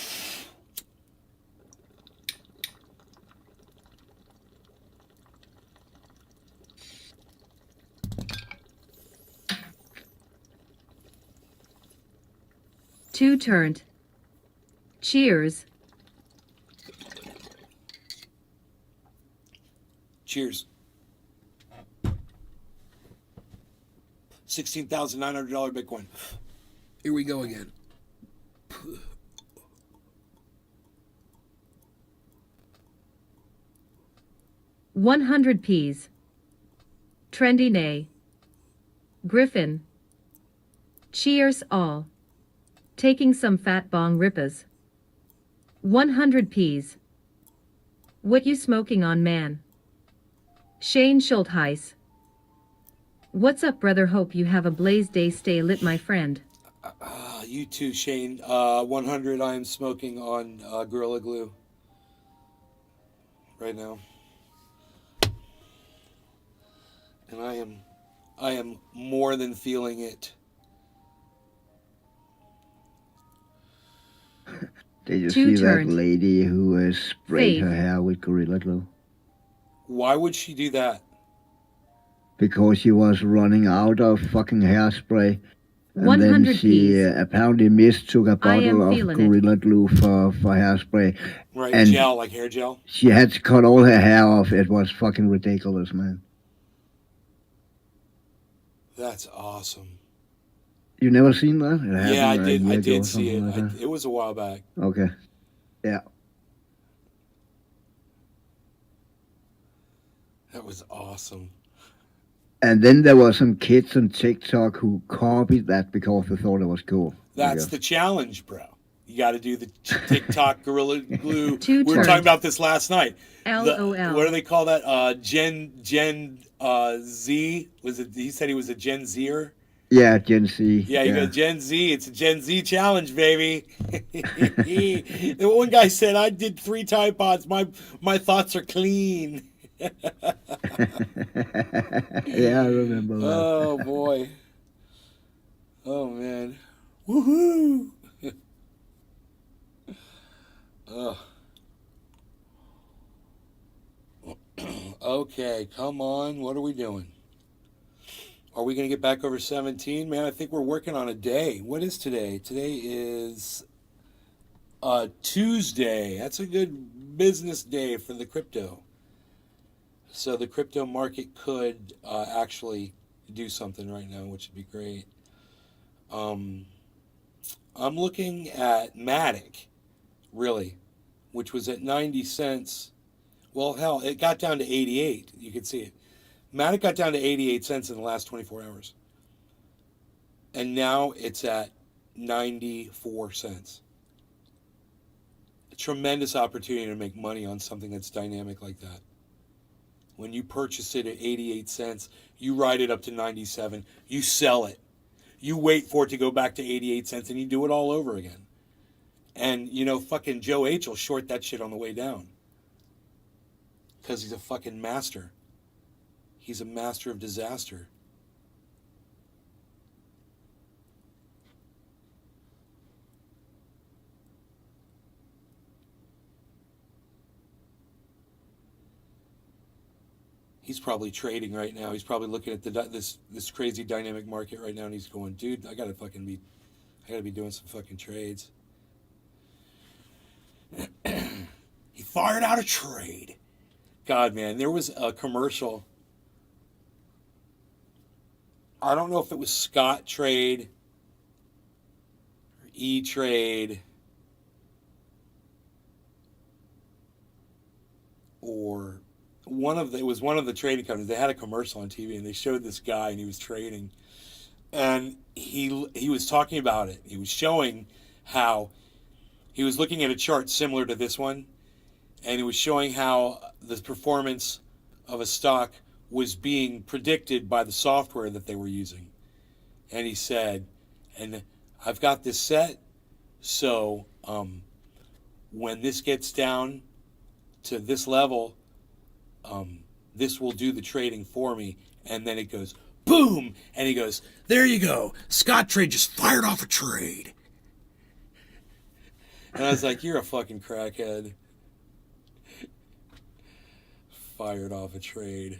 Two turned. Cheers. Cheers. $16,900 Bitcoin. Here we go again. $100. Trendy nay. Griffin. Cheers all. Taking some fat bong rippas. $100. What you smoking on, man? Shane Schultheis. What's up, brother? Hope you have a blaze day. Stay lit, my friend. You too, Shane. 100. I am smoking on Gorilla Glue right now, and I am more than feeling it. Did you Two see that turned. lady who sprayed Faith. her hair with Gorilla Glue? Why would she do that? Because she was running out of fucking hairspray. And then 100 she Ps. apparently mistook a I am bottle of feeling it. Gorilla Glue for hairspray. Right, And gel, like hair gel? she had to cut all her hair off. It was fucking ridiculous, man. That's awesome. You never seen that? It happened Yeah, I a did. year I ago did or see something it. like that. It was a while back. Okay. Yeah. That was awesome. And then there were some kids on TikTok who copied that because they thought it was cool. That's the challenge, bro. You got to do the TikTok Gorilla Glue. Two We were turned. talking about this last night. LOL. What do they call that? Gen Z? Was it? He said he was a Gen Zer. Yeah, Gen Z. Yeah, you go Gen Z. It's a Gen Z challenge, baby. The one guy said, "I did 3 Tide Pods. My thoughts are clean." Yeah, I remember that. Oh boy. Oh man. Woohoo. Oh. Okay, come on. What are we doing? Are we going to get back over 17? Man, I think we're working on a day. What is today? Today is Tuesday. That's a good business day for the crypto. So the crypto market could actually do something right now, which would be great. I'm looking at Matic, really, which was at 90 cents. Well, hell, it got down to 88. You can see it. Matic got down to 88 cents in the last 24 hours. And now it's at 94 cents. A tremendous opportunity to make money on something that's dynamic like that. When you purchase it at 88 cents, you ride it up to 97, you sell it. You wait for it to go back to 88 cents and you do it all over again. And, fucking Joe H will short that shit on the way down. Because he's a fucking master. He's a master of disaster. He's probably trading right now. He's probably looking at this crazy dynamic market right now, and he's going, dude, I gotta be doing some fucking trades. He fired out a trade. God, man, there was a commercial. I don't know if it was Scott Trade or E-Trade or it was one of the trading companies. They had a commercial on TV and they showed this guy and he was trading, and he was talking about it. He was showing how he was looking at a chart similar to this one, and he was showing how the performance of a stock was being predicted by the software that they were using. And he said, and I've got this set, so when this gets down to this level, this will do the trading for me. And then it goes boom, and he goes, there you go, Scott Trade just fired off a trade. And I was like, you're a fucking crackhead. Fired off a trade.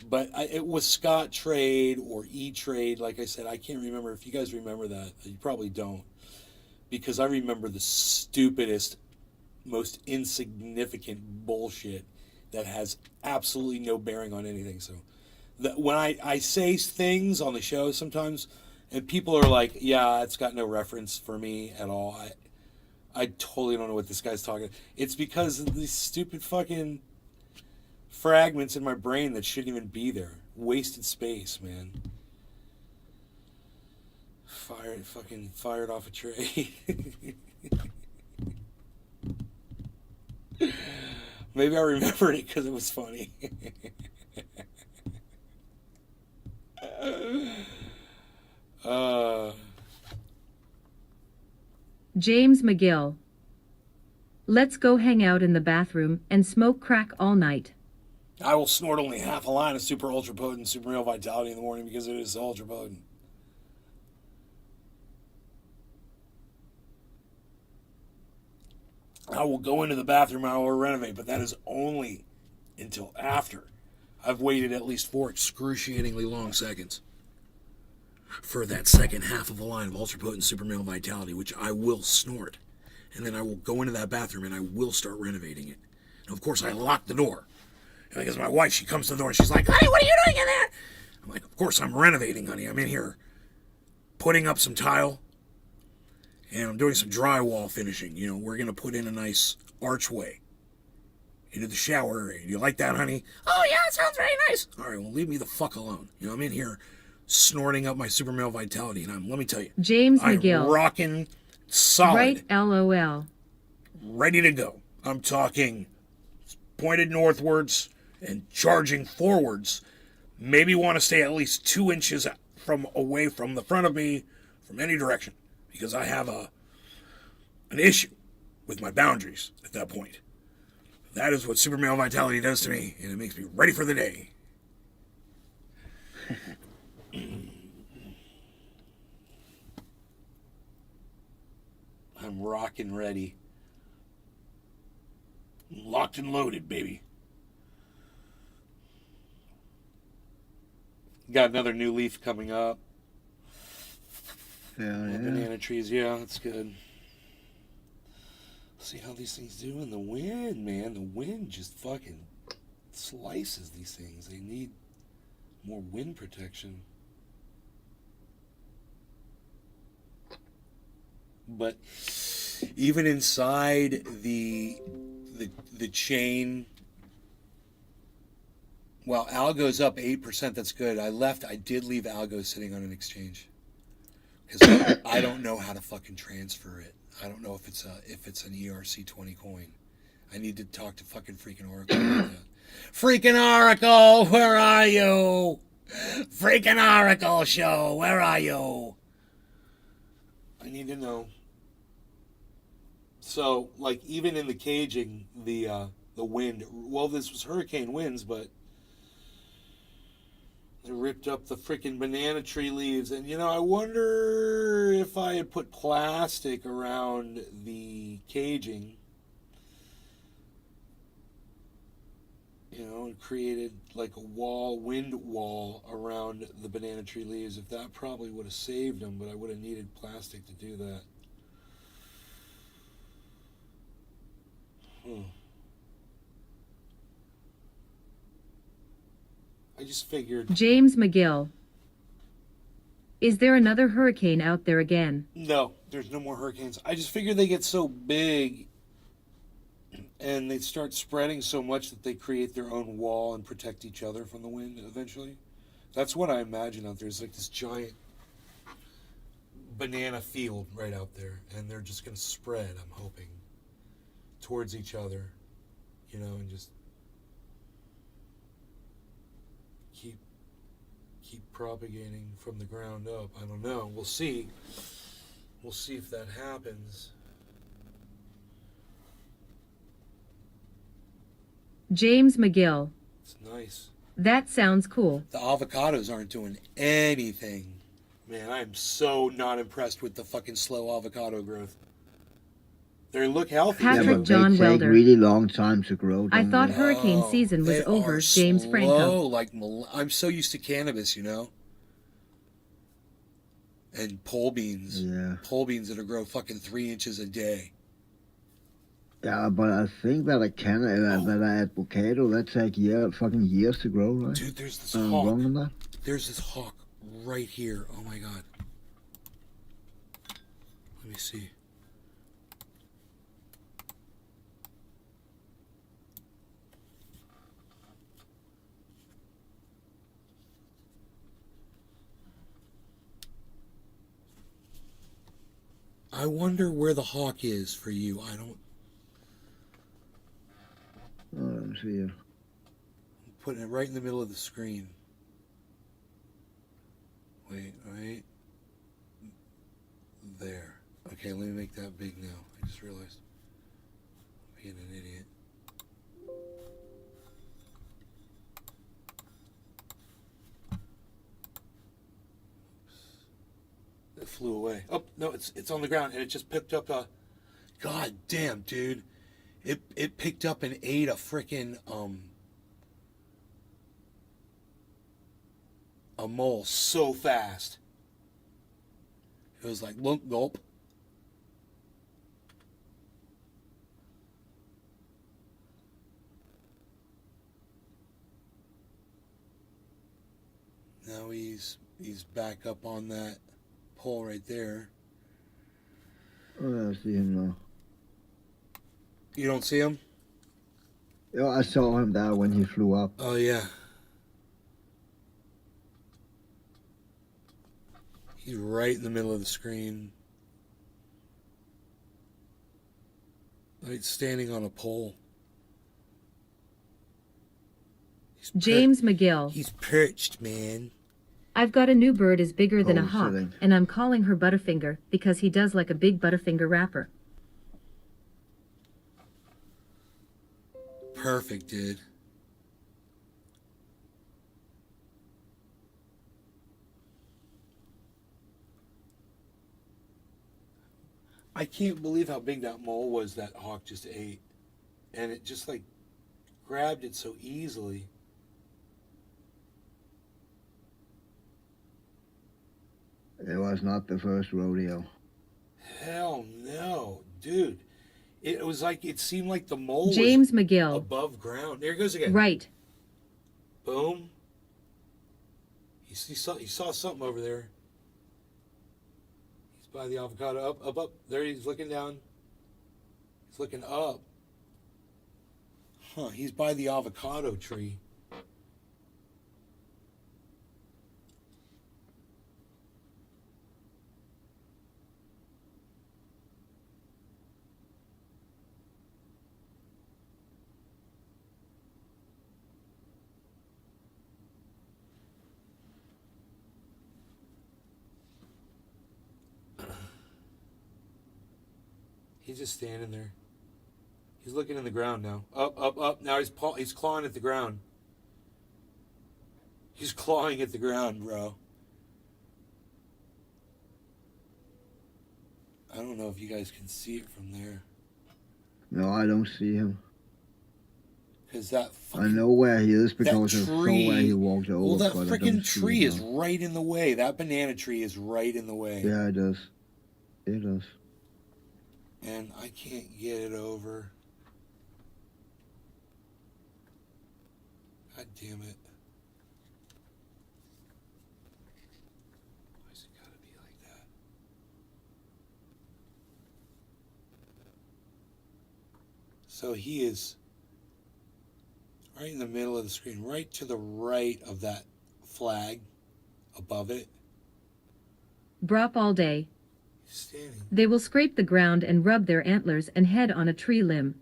But it was Scott Trade or E-Trade. Like I said, I can't remember. If you guys remember that, you probably don't. Because I remember the stupidest, most insignificant bullshit that has absolutely no bearing on anything. So when I say things on the show sometimes, and people are like, yeah, it's got no reference for me at all. I totally don't know what this guy's talking. It's because of these stupid fucking fragments in my brain that shouldn't even be there. Wasted space, man. Fired off a trade. Maybe I remembered it because it was funny. James McGill. Let's go hang out in the bathroom and smoke crack all night. I will snort only half a line of super ultra potent super real vitality in the morning because it is ultra potent. I will go into the bathroom and I will renovate, but that is only until after I've waited at least 4 excruciatingly long seconds for that second half of a line of ultra potent super male vitality, which I will snort. And then I will go into that bathroom and I will start renovating it. And of course, I lock the door. And because my wife, she comes to the door and she's like, "Honey, what are you doing in there?" I'm like, "Of course, I'm renovating, honey. I'm in here putting up some tile and I'm doing some drywall finishing. You know, we're going to put in a nice archway into the shower area. Do you like that, honey?" "Oh, yeah, it sounds very nice." "All right, well, leave me the fuck alone. You know, I'm in here snorting up my super male vitality, and let me tell you, James I'm McGill. rocking solid, Right, LOL. ready to go. I'm talking pointed northwards and charging forwards. Maybe want to stay at least 2 inches away from the front of me from any direction, because I have an issue with my boundaries at that point. That is what super male vitality does to me, and it makes me ready for the day. I'm rocking ready. Locked and loaded, baby. Got another new leaf coming up. Yeah, yeah. Banana trees, yeah, that's good. See how these things do in the wind, man. The wind just fucking slices these things. They need more wind protection. But even inside the chain, well, Algo's up 8%. That's good. I did leave Algo sitting on an exchange because I don't know how to fucking transfer it. I don't know if it's an ERC20 coin. I need to talk to fucking freaking Oracle about that. Freaking Oracle, where are you? Freaking Oracle show, where are you? I need to know. So, like, even in the caging, the wind, well, this was hurricane winds, but they ripped up the freaking banana tree leaves. And, you know, I wonder if I had put plastic around the caging, you know, and created like a wind wall around the banana tree leaves, if that probably would have saved them, but I would have needed plastic to do that. I just figured. James McGill. Is there another hurricane out there again? No, there's no more hurricanes. I just figured they get so big and they start spreading so much that they create their own wall and protect each other from the wind eventually. That's what I imagine out there. It's like this giant banana field right out there, and they're just going to spread, I'm hoping, towards each other, you know, and just keep propagating from the ground up. I don't know. We'll see. We'll see if that happens. James McGill. It's nice. That sounds cool. The avocados aren't doing anything. Man, I'm so not impressed with the fucking slow avocado growth. They look healthy. Patrick Yeah, but John they take Welder. really long time to grow. I don't thought they? hurricane season was They over, are James slow, Franco. like I'm so used to cannabis, you know, and pole beans. Yeah. Pole beans that'll grow fucking 3 inches a day. Yeah, but I think that that avocado that take fucking years to grow, right? Dude, there's this Wrong hawk. on that? There's this hawk right here. Oh my god. Let me see. I wonder where the hawk is for you. I don't. Oh, let me see here. I'm putting it right in the middle of the screen. Wait, right there. Okay, let me make that big now. I just realized I'm being an idiot. It flew away. Oh no, it's on the ground and it just picked up a. God damn, dude! It picked up and ate a frickin' a mole so fast. It was like, look, gulp. Now he's back up on that pole right there. Oh, I see him now. You don't see him? Yeah, I saw him there when he flew up. Oh yeah. He's right in the middle of the screen. Like standing on a pole. James McGill. He's perched, man. I've got a new bird is bigger than a Pole hawk, sitting. and I'm calling her Butterfinger because he does like a big Butterfinger wrapper. Perfect, dude. I can't believe how big that mole was that hawk just ate. And it just like grabbed it so easily. It was not the first rodeo. Hell no, dude. It was like, it seemed like the mole James was McGill. above ground. There it goes again. Right. Boom. He saw something over there. He's by the avocado. Up. There he's looking down. He's looking up. Huh, he's by the avocado tree. He's just standing there. He's looking in the ground now. Up. Now he's clawing at the ground. He's clawing at the ground, bro. I don't know if you guys can see it from there. No, I don't see him. Because that I fucking... know where he is because that I saw tree- where he walked over. Well, that but I freaking don't see tree him is now. right in the way. That banana tree is right in the way. Yeah, it does. It does. And I can't get it over. God damn it. Why's it gotta be like that? So he is right in the middle of the screen, right to the right of that flag above it. Brop all day. He's standing. They will scrape the ground and rub their antlers and head on a tree limb.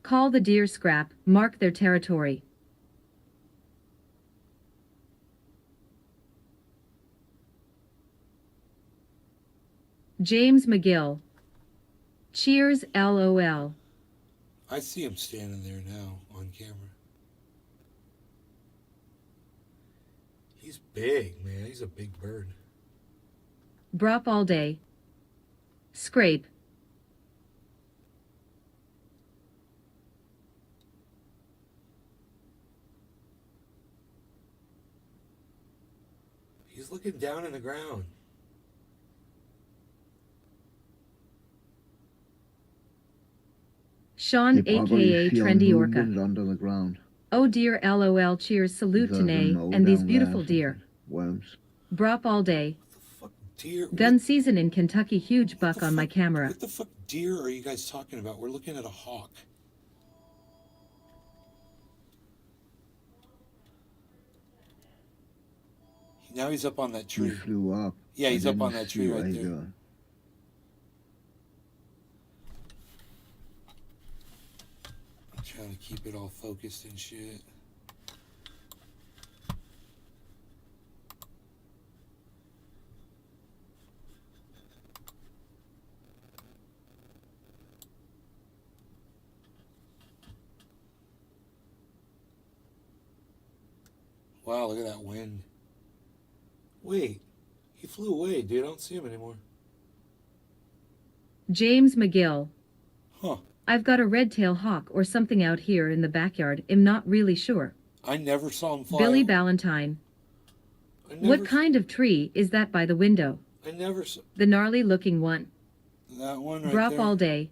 Call the deer scrap, mark their territory. James McGill. Cheers, LOL. I see him standing there now on camera. He's big, man. He's a big bird. Brop all day. Scrape. He's looking down in the ground. Sean, He probably aka feel Trendy movement Orca. under the ground. Oh dear, LOL. Cheers, salute There's a Tanae, mole and these down beautiful there, deer. Worms. Brop all day. What the fuck deer? Gun season in Kentucky. Huge buck on my camera. What the fuck deer are you guys talking about? We're looking at a hawk. Now he's up on that He tree. flew up. Yeah, he's I up on didn't that tree see right where he there. got. I'm trying to keep it all focused and shit. Wow, look at that wind. Wait, he flew away, dude. I don't see him anymore. James McGill. Huh. I've got a red-tailed hawk or something out here in the backyard. I'm not really sure. I never saw him fly. Billy Ballantyne. What kind of tree is that by the window? I never saw The gnarly-looking one. that one right Brop there. all day.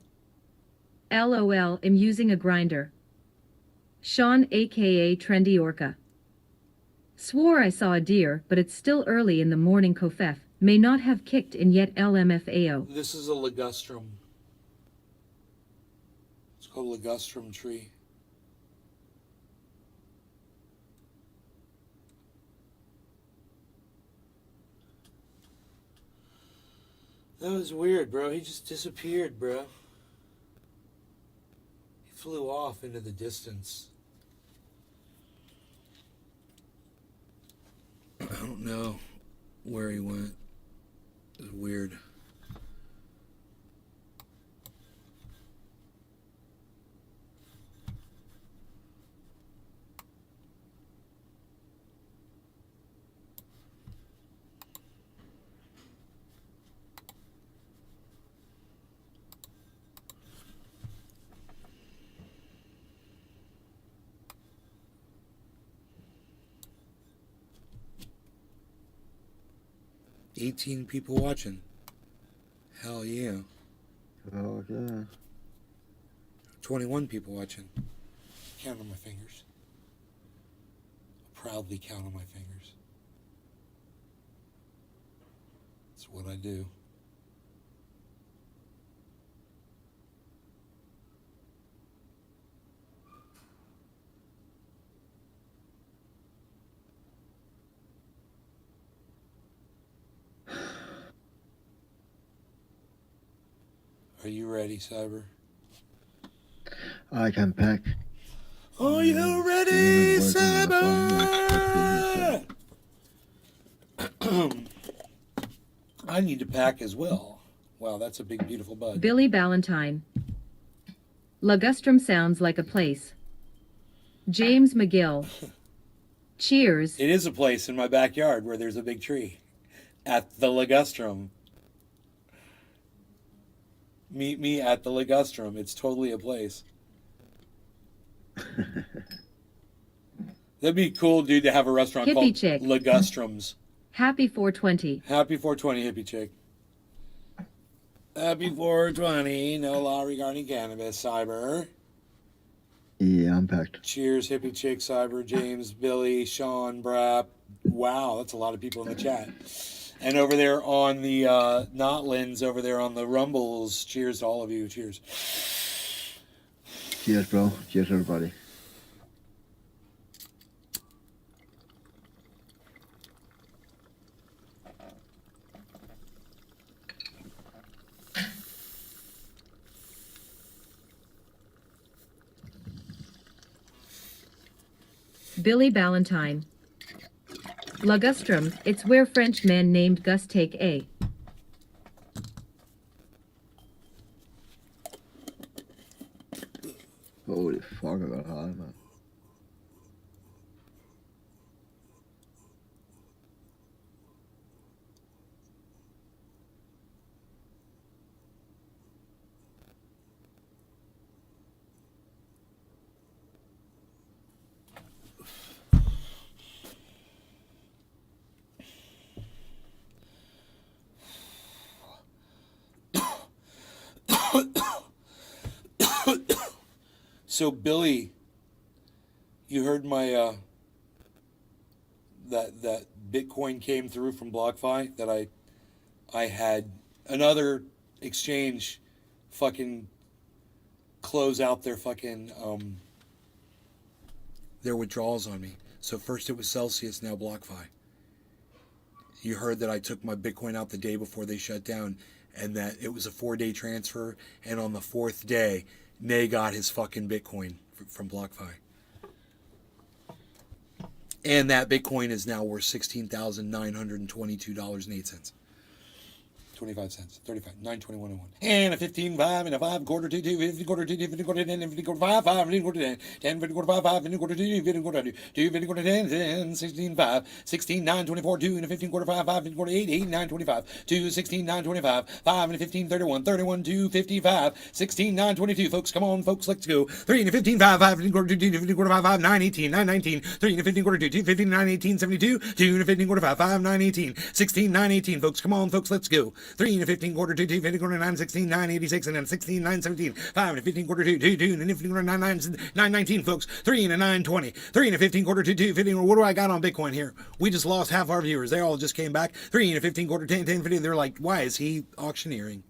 LOL, I'm using a grinder. Sean aka Trendy Orca. Swore I saw a deer, but it's still early in the morning. Kofef may not have kicked in yet. LMFAO. This is a ligustrum. It's called a ligustrum tree. That was weird, bro. He just disappeared, bro. He flew off into the distance. I don't know where he went. It was weird. $18 people watching. Hell yeah. Oh, yeah. 21 people watching. Count on my fingers. I proudly count on my fingers. It's what I do. Are you ready, Cyber? I can pack. Are you ready, Cyber? I need to pack as well. Wow, that's a big, beautiful bud. Billy Ballantyne. Ligustrum sounds like a place. James McGill. Cheers. It is a place in my backyard where there's a big tree. At the ligustrum. Meet me at the ligustrum. It's totally a place. That'd be cool, dude, to have a restaurant Hippie called chick. Ligustrums. Happy 420. Happy 420, hippie chick. Happy 420. No law regarding cannabis, Cyber. Yeah, I'm packed. Cheers, hippie chick, Cyber, James, Billy, Sean, Brap. Wow, that's a lot of people in the chat. And over there on the Notlins, over there on the Rumbles, cheers to all of you. Cheers. Cheers, bro. Cheers, everybody. Billy Ballantyne. Ligustrum, it's where French man named Gus take a. Holy fuck, I got high, man. So Billy, you heard my that Bitcoin came through from BlockFi, that I had another exchange fucking close out their fucking their withdrawals on me. So first it was Celsius, now BlockFi. You heard that I took my Bitcoin out the day before they shut down, and that it was a 4-day transfer, and on the 4th day Nay got his fucking Bitcoin from BlockFi. And that Bitcoin is now worth $16,922.08. 25 cents, 35, 921.01. And a 15, 5, and a 5 quarter, 2, 2, 50 quarter, 2, 2, 50 quarter, 10, 50 quarter, 5, 5, 50 quarter, 10, 10, 50 quarter, 5, 5, 50 quarter, 2, 50 quarter, 2, 50 quarter, 10, 10, 16, 5, 16, 9, 24, 2, and a 15 quarter, 5, 5, 50 quarter, 8, 8, 9, 25, 2, 16, 9, 25, 5, and a 15, 31, 31, 2, 55, 16, 9, 22, folks, come on, folks, let's go. 3 and a 15, 5, 5, 15 quarter, 2, 2, 50 quarter, 5, 5, 9, 18, 9, 19, 3 and a 15 quarter, 2, 2, 15, 9, 18, 72, 2 and a 15 quarter, 5, 5, 9, 18, 16, 9, 18, folks, come on, folks, let's go. 3 and a 15 quarter, 2, 2, 50 quarter, 9, 16, 9, 86, and then 16, 9, 17, 5 and a 15 quarter, 2, 2, 2, and then 15 quarter, 9, 9, 9, 19, folks, 3 and a 9, 20, 3 and a 15 quarter, 2, 2, 15, what do I got on Bitcoin here? We just lost half our viewers. They all just came back. 3 and a 15 quarter, 10, 10, 15, they're like, why is he auctioneering?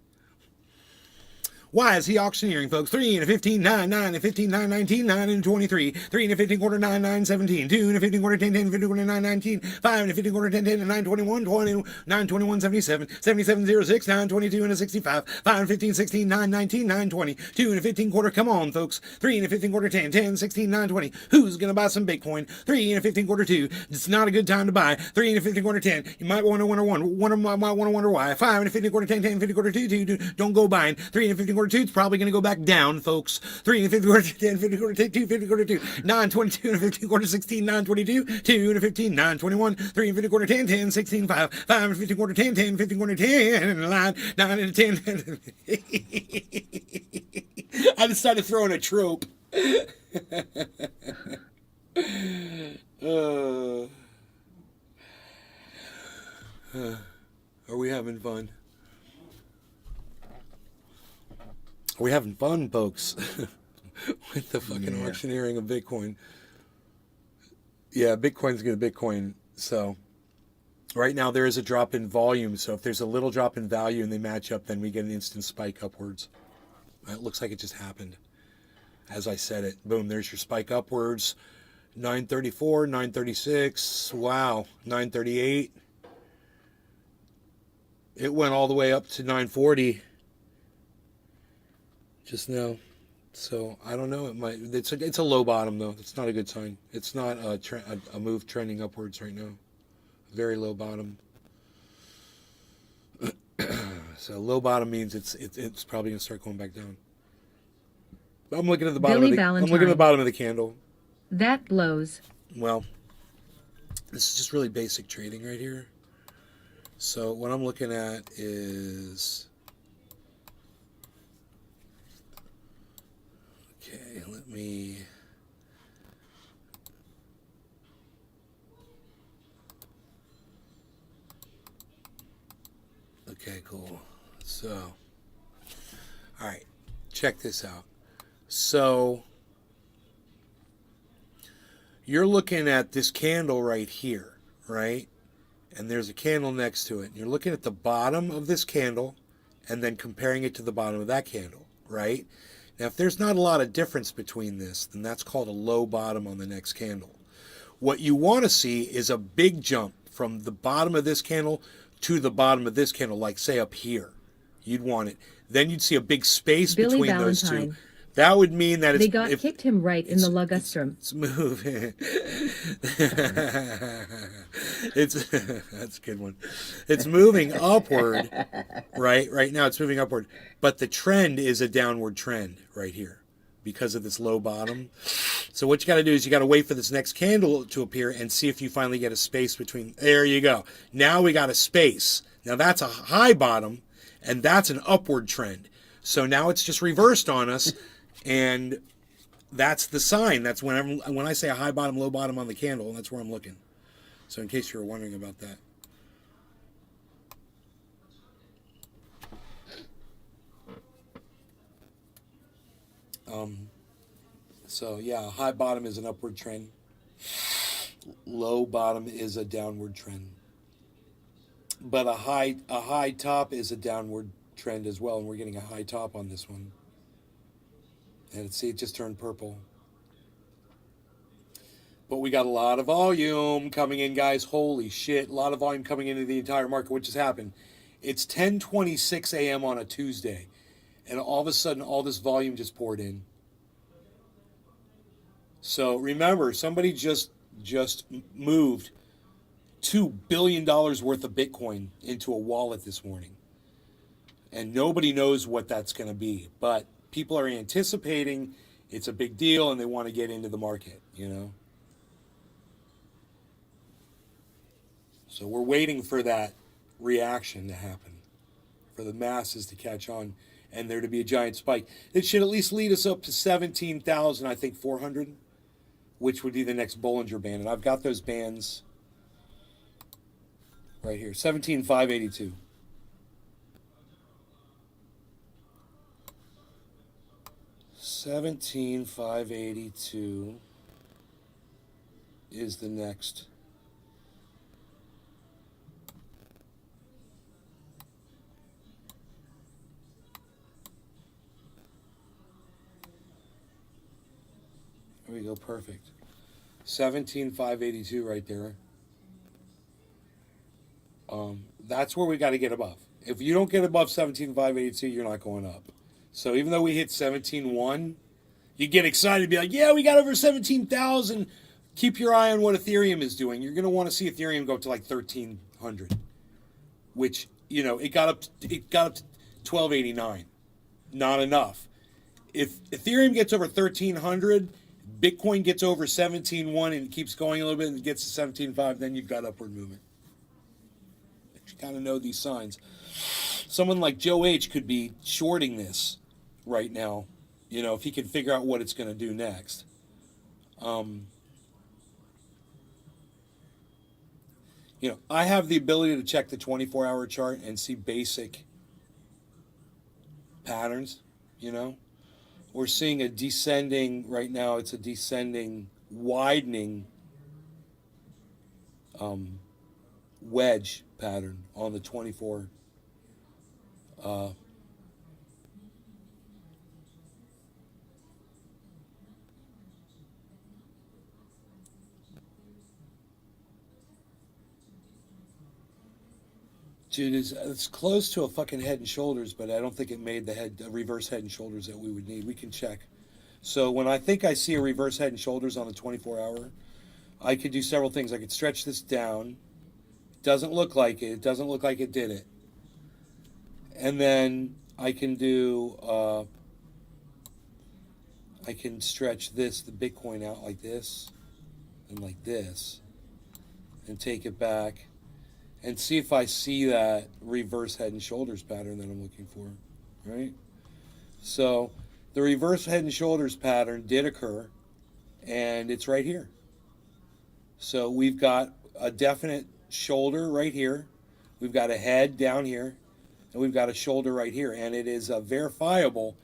Why is he auctioneering, folks? 3 and a 15, 9, 9, and 15, 9, 19, 9, and 23. 3 and a 15 quarter, 9, 9, 17. 2 and a 15 quarter, 10, 10, 15 quarter, 9, 19. 5 and a 15 quarter, 10, 10, and 9, 21, 20, 9, 21, 77. 77, 06, 9, 22, and a 65. 5 and 15, 16, 9, 19, 9, 20. 2 and a 15 quarter, come on, folks. 3 and a 15 quarter, 10, 10, 16, 9, 20. Who's going to buy some Bitcoin? 3 and a 15 quarter, 2. It's not a good time to buy. 3 and a 15 quarter, 10. You might want to wonder might want to wonder why. 5 and a 15 quarter, 10, 10, 50 quarter, 2, 2, 2. Don't go buying. 3 and a 15 quarter, 2. It's probably going to go back down, folks. 3 and a 50 quarter, 10, 50 quarter, 2, 50 quarter, 2, 9, 22 and a 15 quarter, 16, 9, 22, 2 and a 15, 9, 21, 3 and 50 quarter, 10, 10, 16, 5, 5 and 50 quarter, 10, 10, 50 quarter, 10, 9, 9 and 10. I just started throwing a trope. Are we having fun? Are we having fun, folks? With the fucking auctioneering of Bitcoin. Yeah, Bitcoin's going to Bitcoin. So right now there is a drop in volume. So if there's a little drop in value and they match up, then we get an instant spike upwards. It looks like it just happened. As I said it. Boom, there's your spike upwards. 934, 936. Wow, 938. It went all the way up to 940 just now. So I don't know. It might. It's a low bottom though. It's not a good sign. It's not a move trending upwards right now. Very low bottom. So low bottom means it's probably gonna start going back down. I'm looking at the bottom. I'm looking at the bottom of the candle. That blows. Well, this is just really basic trading right here. So what I'm looking at is. Okay, let me. Okay, cool. So, all right, check this out. So, you're looking at this candle right here, right? And there's a candle next to it. And you're looking at the bottom of this candle and then comparing it to the bottom of that candle, right? Now, if there's not a lot of difference between this, then that's called a low bottom on the next candle. What you want to see is a big jump from the bottom of this candle to the bottom of this candle, like say up here. You'd want it. Then you'd see a big space between those two. That would mean that they kicked him right in the lagustrum. It's moving. That's a good one. It's moving upward, right? Right now it's moving upward, but the trend is a downward trend right here because of this low bottom. So what you got to do is you got to wait for this next candle to appear and see if you finally get a space between. There you go. Now we got a space. Now that's a high bottom, and that's an upward trend. So now it's just reversed on us. And that's the sign. That's when I say a high bottom, low bottom on the candle, that's where I'm looking. So in case you were wondering about that. So yeah, a high bottom is an upward trend. Low bottom is a downward trend. But a high top is a downward trend as well, and we're getting a high top on this one. And see, it just turned purple. But we got a lot of volume coming in, guys. Holy shit. A lot of volume coming into the entire market, which has happened. It's 10:26 a.m. on a Tuesday. And all of a sudden, all this volume just poured in. So remember, somebody just moved $2 billion worth of Bitcoin into a wallet this morning. And nobody knows what that's going to be, but people are anticipating it's a big deal and they want to get into the market, you know? So we're waiting for that reaction to happen, for the masses to catch on and there to be a giant spike. It should at least lead us up to 17,000, I think, 400, which would be the next Bollinger Band. And I've got those bands right here, 17,582. $17,582 is the next. There we go, perfect. 17,582 right there. That's where we got to get above. If you don't get above 17,582, you're not going up. So even though we hit 17.1, you get excited, be like, yeah, we got over 17,000. Keep your eye on what Ethereum is doing. You're going to want to see Ethereum go up to like 1,300, which, you know, it got up to 1,289. Not enough. If Ethereum gets over 1,300, Bitcoin gets over 17.1 and it keeps going a little bit and it gets to 17.5, then you've got upward movement. You kind of know these signs. Someone like Joe H could be shorting this right now, you know, if he can figure out what it's going to do next. You know, I have the ability to check the 24-hour chart and see basic patterns, you know. We're seeing a descending, right now it's a descending, widening wedge pattern on the 24. Dude, it's close to a fucking Head and Shoulders, but I don't think it made the reverse Head and Shoulders that we would need. We can check. So when I think I see a reverse Head and Shoulders on the 24-hour, I could do several things. I could stretch this down. It doesn't look like it. It doesn't look like it did it. And then I can do, I can stretch this, the Bitcoin out like this, and like this, and take it back. And see if I see that reverse Head and Shoulders pattern that I'm looking for, right? So the reverse Head and Shoulders pattern did occur, and it's right here. So we've got a definite shoulder right here. We've got a head down here, and we've got a shoulder right here. And it is a verifiable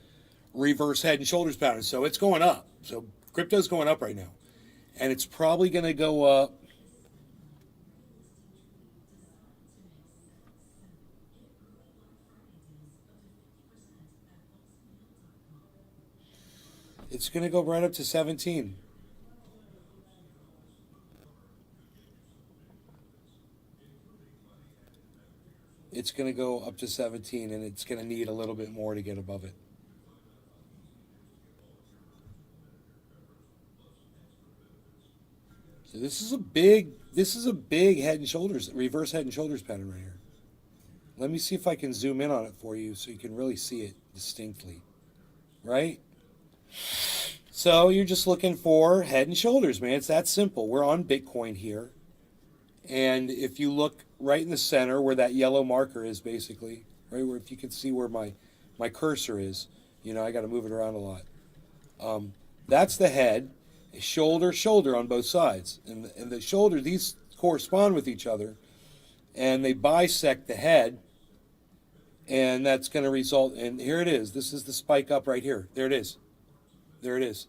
reverse Head and Shoulders pattern. So it's going up. So crypto's going up right now. And it's probably going to go up. It's going to go right up to 17. It's going to go up to 17, and it's going to need a little bit more to get above it. So this is a big Head and Shoulders, reverse Head and Shoulders pattern right here. Let me see if I can zoom in on it for you so you can really see it distinctly, right? So you're just looking for Head and Shoulders, man. It's that simple. We're on Bitcoin here. And if you look right in the center where that yellow marker is, basically, right, where if you can see where my cursor is, you know, I got to move it around a lot. That's the head, shoulder, shoulder on both sides. And the shoulder, these correspond with each other. And they bisect the head. And that's going to result in, here it is. This is the spike up right here. There it is. There it is.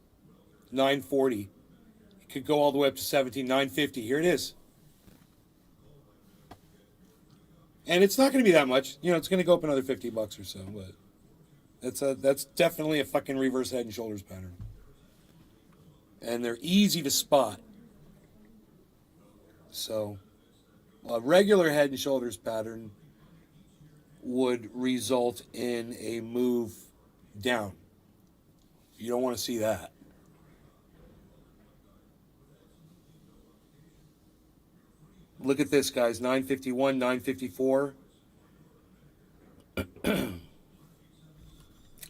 940. It could go all the way up to 17,950. Here it is. And it's not going to be that much. You know, it's going to go up another $50 or so, but that's definitely a fucking reverse Head and Shoulders pattern. And they're easy to spot. So a regular Head and Shoulders pattern would result in a move down. You don't want to see that. Look at this, guys. 951, 954.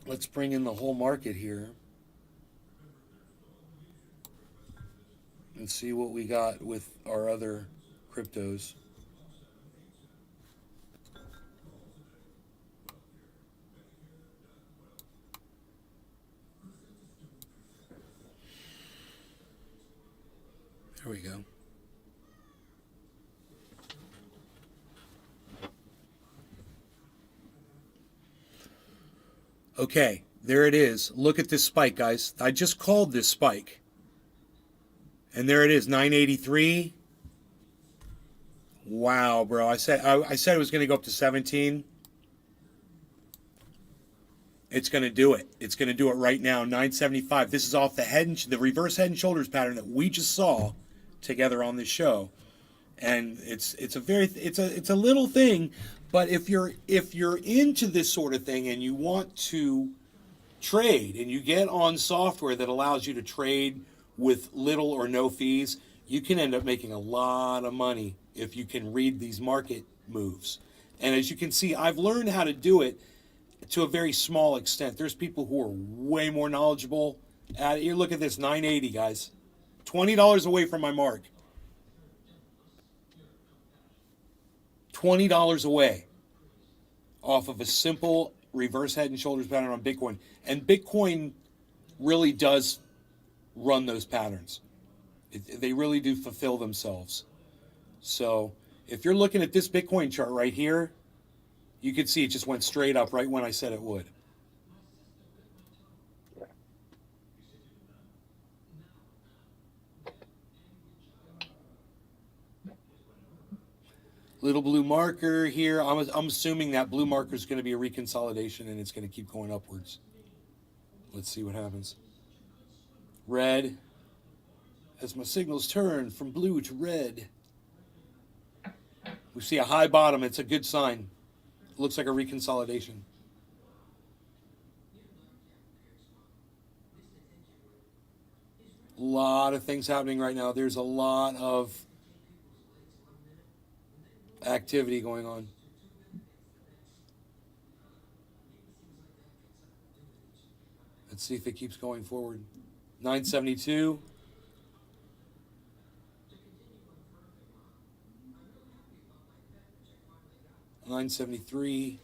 Let's bring in the whole market here and see what we got with our other cryptos. There we go. Okay, there it is. Look at this spike, guys. I just called this spike. And there it is, 983. Wow, bro. I said it was going to go up to 17. It's going to do it. It's going to do it right now, 975. This is off the reverse head and shoulders pattern that we just saw together on this show. And it's a little thing, but if you're into this sort of thing and you want to trade and you get on software that allows you to trade with little or no fees, you can end up making a lot of money if you can read these market moves. And as you can see, I've learned how to do it to a very small extent. There's people who are way more knowledgeable at it. You look at this, 980, guys. $20 away from my mark. $20 away off of a simple reverse head and shoulders pattern on Bitcoin. And Bitcoin really does run those patterns. They really do fulfill themselves. So if you're looking at this Bitcoin chart right here, you can see it just went straight up right when I said it would. Little blue marker here. I'm assuming that blue marker is going to be a reconsolidation and it's going to keep going upwards. Let's see what happens. Red. As my signals turn from blue to red. We see a high bottom. It's a good sign. It looks like a reconsolidation. A lot of things happening right now. There's a lot of activity going on. Let's see if it keeps going forward. 972. $973.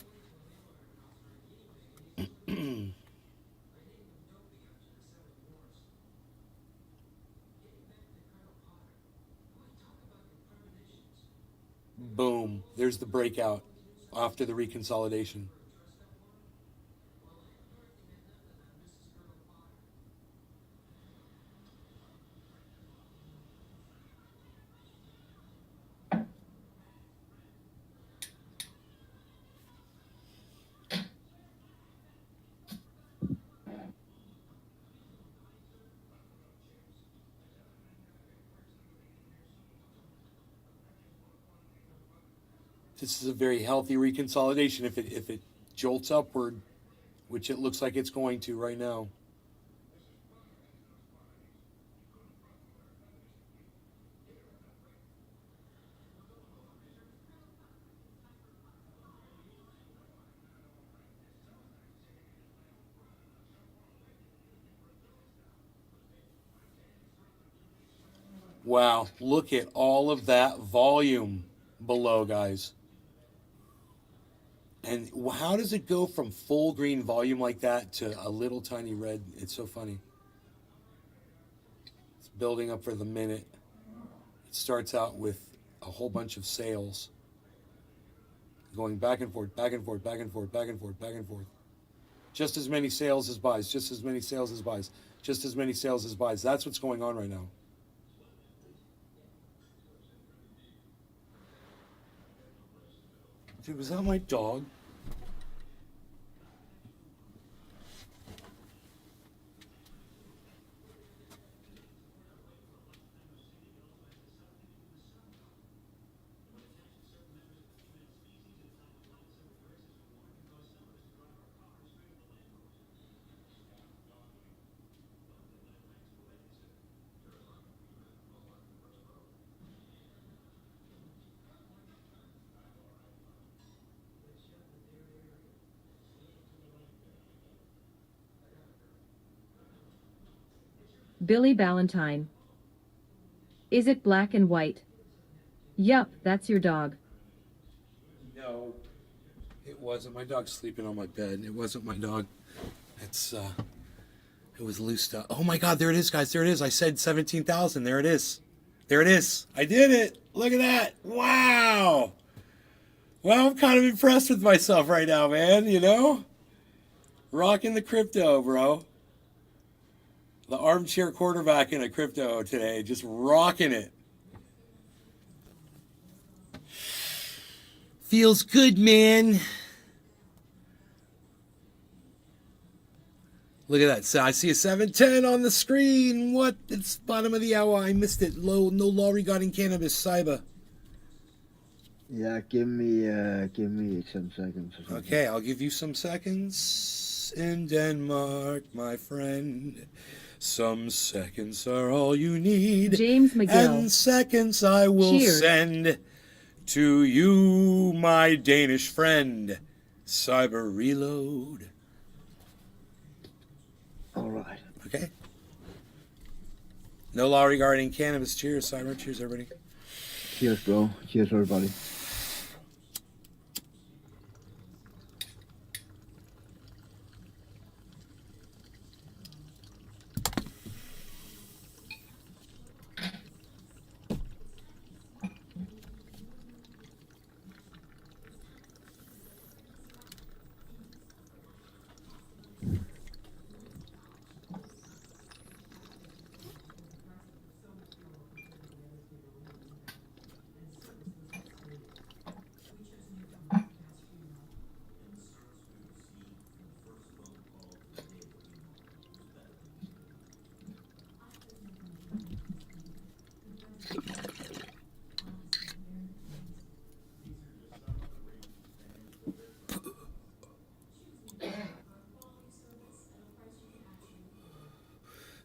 Boom. There's the breakout after the reconsolidation. This is a very healthy reconsolidation if it jolts upward, which it looks like it's going to right now. Wow, look at all of that volume below, guys. And how does it go from full green volume like that to a little tiny red? It's so funny. It's building up for the minute. It starts out with a whole bunch of sales. Going back and forth, back and forth, back and forth, back and forth, back and forth. Just as many sales as buys, just as many sales as buys, just as many sales as buys. That's what's going on right now. Dude, was that my dog? Billy Ballantyne. Is it black and white? Yup, that's your dog. No, it wasn't. My dog's sleeping on my bed. It wasn't my dog. It was loose stuff. Oh my God, there it is, guys. There it is. I said 17,000. There it is. There it is. I did it. Look at that. Wow. Well, I'm kind of impressed with myself right now, man. You know? Rocking the crypto, bro. The armchair quarterback in a crypto today. Just rocking it. Feels good, man. Look at that. So I see a 710 on the screen. What? It's bottom of the hour. I missed it. No law regarding cannabis. Cyber. Yeah, give me 10 seconds. Or something. Okay, I'll give you some seconds. In Denmark, my friend. Some seconds are all you need. James McGill. And seconds I will Cheers. send to you, my Danish friend. Cyber reload. All right. Okay. No law regarding cannabis. Cheers, Cyber. Cheers, everybody. Cheers, bro. Cheers, everybody.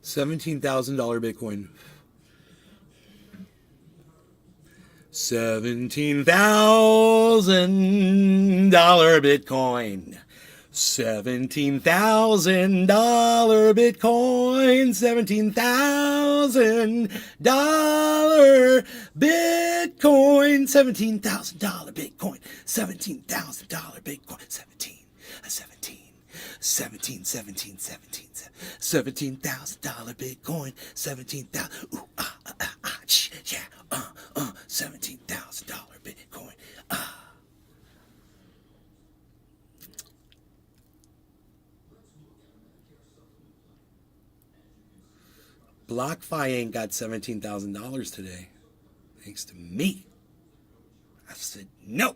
$17,000 Bitcoin. $17,000 Bitcoin. $17,000 Bitcoin. $17,000 Bitcoin. $17,000 Bitcoin. $17,000 Bitcoin. 17,000 Bitcoin, 17,000. Ooh, yeah, $17,000 Bitcoin. BlockFi ain't got $17,000 today, thanks to me. I said no,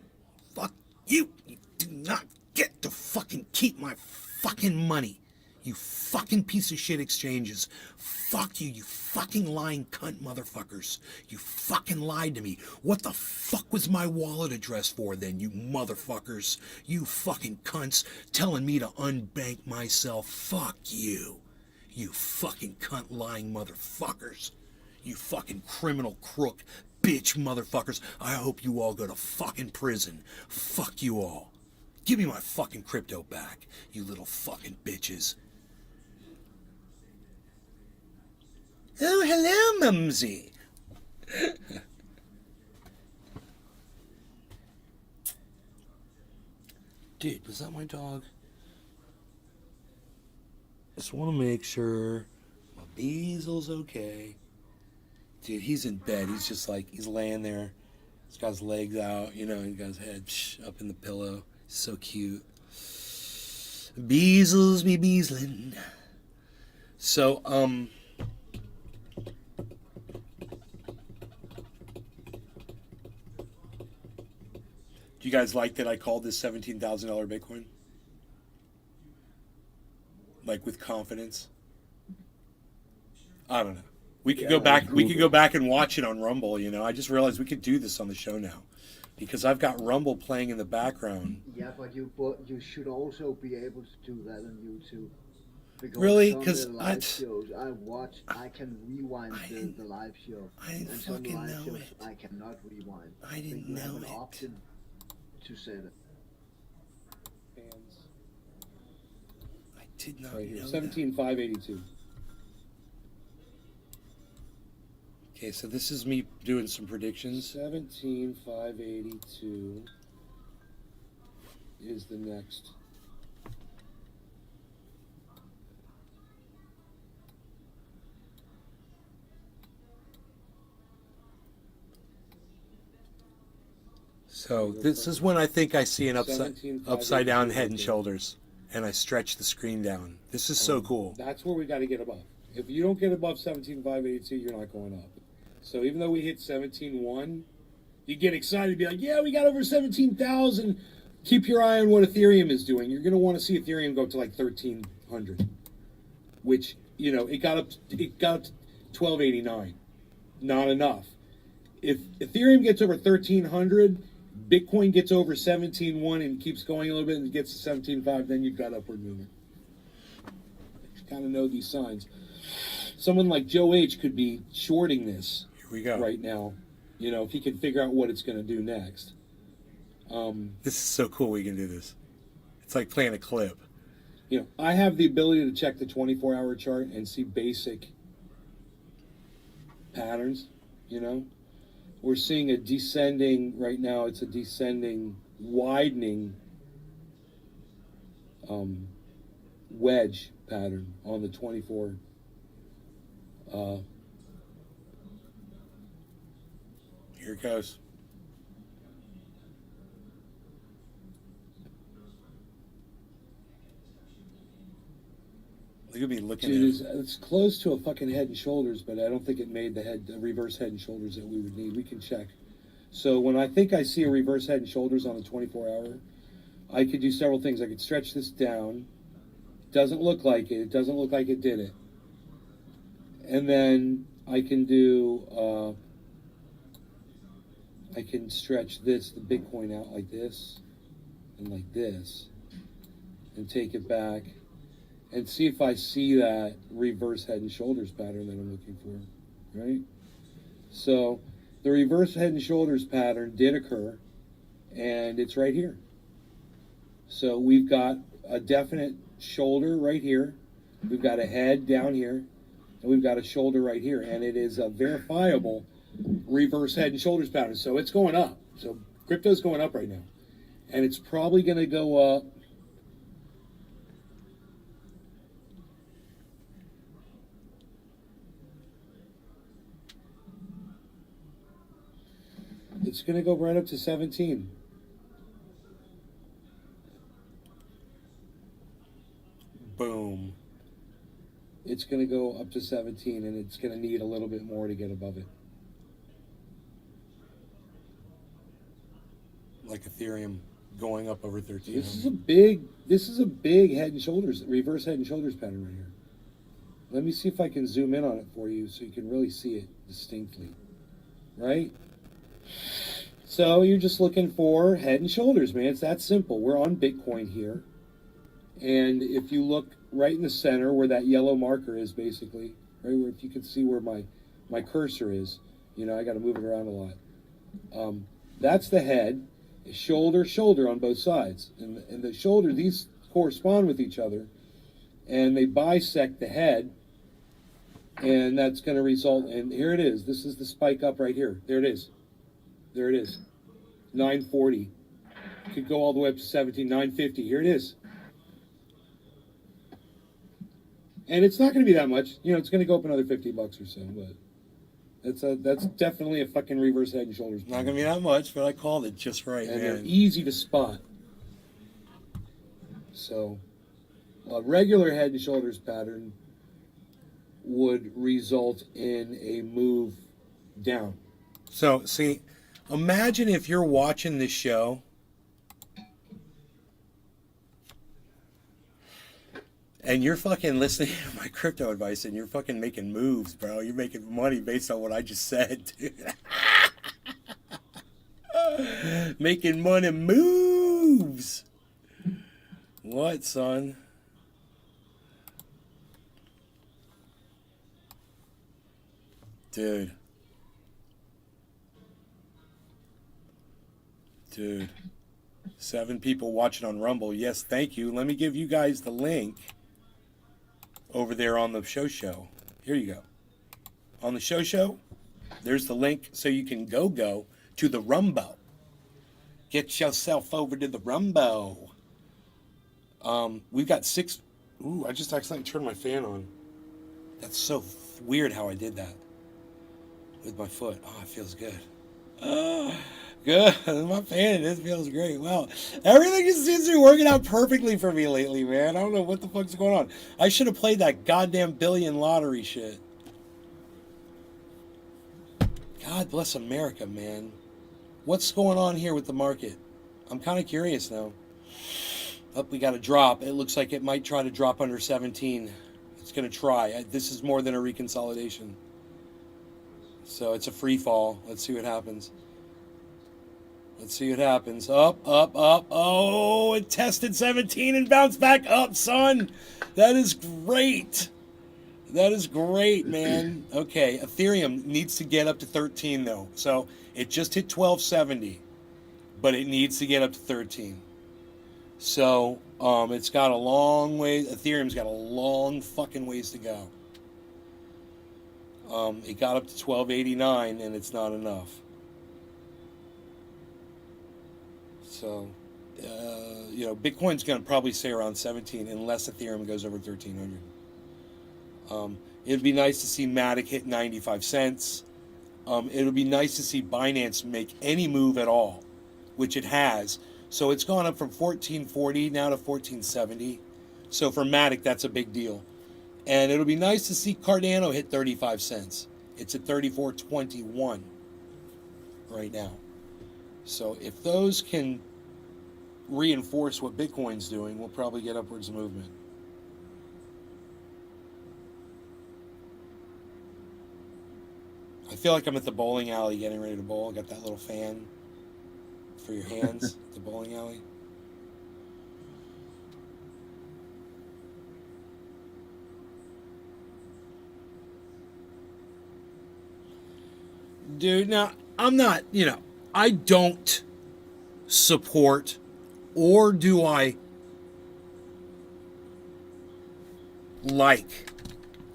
fuck you. You do not get to fucking keep my fucking money. You fucking piece of shit exchanges. Fuck you, you fucking lying cunt motherfuckers. You fucking lied to me. What the fuck was my wallet address for then, you motherfuckers? You fucking cunts telling me to unbank myself. Fuck you. You fucking cunt lying motherfuckers. You fucking criminal crook bitch motherfuckers. I hope you all go to fucking prison. Fuck you all. Give me my fucking crypto back, you little fucking bitches. Oh, hello, Mumsy. Dude, was that my dog? Just want to make sure my Beasel's okay. Dude, he's in bed. He's just like, he's laying there. He's got his legs out, you know, he's got his head up in the pillow. He's so cute. Beasels be beaslin'. So, do you guys like that I called this $17,000 Bitcoin? Like with confidence? I don't know. We could go back. We could go back and watch it on Rumble. You know, I just realized we could do this on the show now, because I've got Rumble playing in the background. Yeah, but you should also be able to do that on YouTube. Because Really? Because Because live shows I watch, I can rewind the live show. I didn't And some fucking live know shows it. I cannot rewind. I didn't You have know an it. option to set it. Hands I did not right here. know 17,582. Okay, so this is me doing some predictions. 17,582 is the next. So this is when I think I see an upside down head and 17,582. shoulders, and I stretch the screen down. This is so cool. That's where we got to get above. If you don't get above 17,582, you're not going up. So even though we hit 17.1, you get excited, be like, yeah, we got over 17,000. Keep your eye on what Ethereum is doing. You're going to want to see Ethereum go up to like 1,300, which, you know, it got up to 1289. Not enough. If Ethereum gets over 1,300, Bitcoin gets over 17.1 and keeps going a little bit and gets to 17.5, then you've got upward movement. You kind of know these signs. Someone like Joe H could be shorting this Here we go. right now, you know, if he can figure out what it's going to do next. This is so cool. We can do this. It's like playing a clip. You know, I have the ability to check the 24-hour chart and see basic patterns, you know. We're seeing a descending, right now it's a descending, widening wedge pattern on the 24. Here it goes. Look at me looking Dude, at it. it's close to a fucking head and shoulders, but I don't think it made the reverse head and shoulders that we would need. We can check. So when I think I see a reverse head and shoulders on a 24-hour, I could do several things. I could stretch this down. Doesn't look like it. It doesn't look like it did it. And then I can do, I can stretch this, the Bitcoin out like this and like this and take it back and see if I see that reverse head and shoulders pattern that I'm looking for, right? So the reverse head and shoulders pattern did occur, and it's right here. So we've got a definite shoulder right here. We've got a head down here, and we've got a shoulder right here, and it is a verifiable reverse head and shoulders pattern. So it's going up. So crypto's going up right now, and it's probably going to go up. It's going to go right up to 17. Boom. It's going to go up to 17, and it's going to need a little bit more to get above it. Like Ethereum going up over 13. This is a big head and shoulders, reverse head and shoulders pattern right here. Let me see if I can zoom in on it for you so you can really see it distinctly. Right? So you're just looking for head and shoulders, man. It's that simple. We're on Bitcoin here. And if you look right in the center where that yellow marker is, basically, right, where if you can see where my cursor is, you know, I got to move it around a lot. That's the head, shoulder, shoulder on both sides. And the shoulder, these correspond with each other, and they bisect the head, and that's going to result in, here it is. This is the spike up right here. There it is. There it is. 940. Could go all the way up to 17, 950. Here it is. And it's not going to be that much. You know, it's going to go up another $50 or so, but that's definitely a fucking reverse head and shoulders. Not going to be that much, but I called it just right, And they're man. easy to spot. So a regular head and shoulders pattern would result in a move down. So, see, imagine if you're watching this show and you're fucking listening to my crypto advice and you're fucking making moves, bro. You're making money based on what I just said, dude. Making money moves. What, son? Dude. Dude. 7 people watching on Rumble. Yes, thank you. Let me give you guys the link over there on the show. Here you go. On the show, There's the link so you can go to the Rumbo. Get yourself over to the Rumbo. We've got 6. Ooh, I just accidentally turned my fan on. That's so weird how I did that with my foot. Oh, it feels good. Oh, good. My fan, this feels great. Wow. Everything just seems to be working out perfectly for me lately, man. I don't know what the fuck's going on. I should have played that goddamn billion lottery shit. God bless America, man. What's going on here with the market? I'm kind of curious now. Oh, we got a drop. It looks like it might try to drop under 17. It's going to try. This is more than a reconsolidation. So it's a free fall. Let's see what happens. Let's see what happens. Up, up, up. Oh, it tested 17 and bounced back up, son. That is great. That is great, man. Okay, Ethereum needs to get up to 13, though. So it just hit 1270, but it needs to get up to 13. So it's got a long way. Ethereum's got a long fucking ways to go. It got up to 1289, and it's not enough. So, Bitcoin's going to probably stay around 17 unless Ethereum goes over 1300. It'd be nice to see Matic hit 95 cents. It would be nice to see Binance make any move at all, which it has. So it's gone up from 1440 now to 1470. So for Matic, that's a big deal. And it'll be nice to see Cardano hit 35 cents. It's at 34.21 right now. So if those can reinforce what Bitcoin's doing, we'll probably get upwards movement. I feel like I'm at the bowling alley getting ready to bowl. I got that little fan for your hands at the bowling alley. Dude, now, I'm not, I don't support, or do I like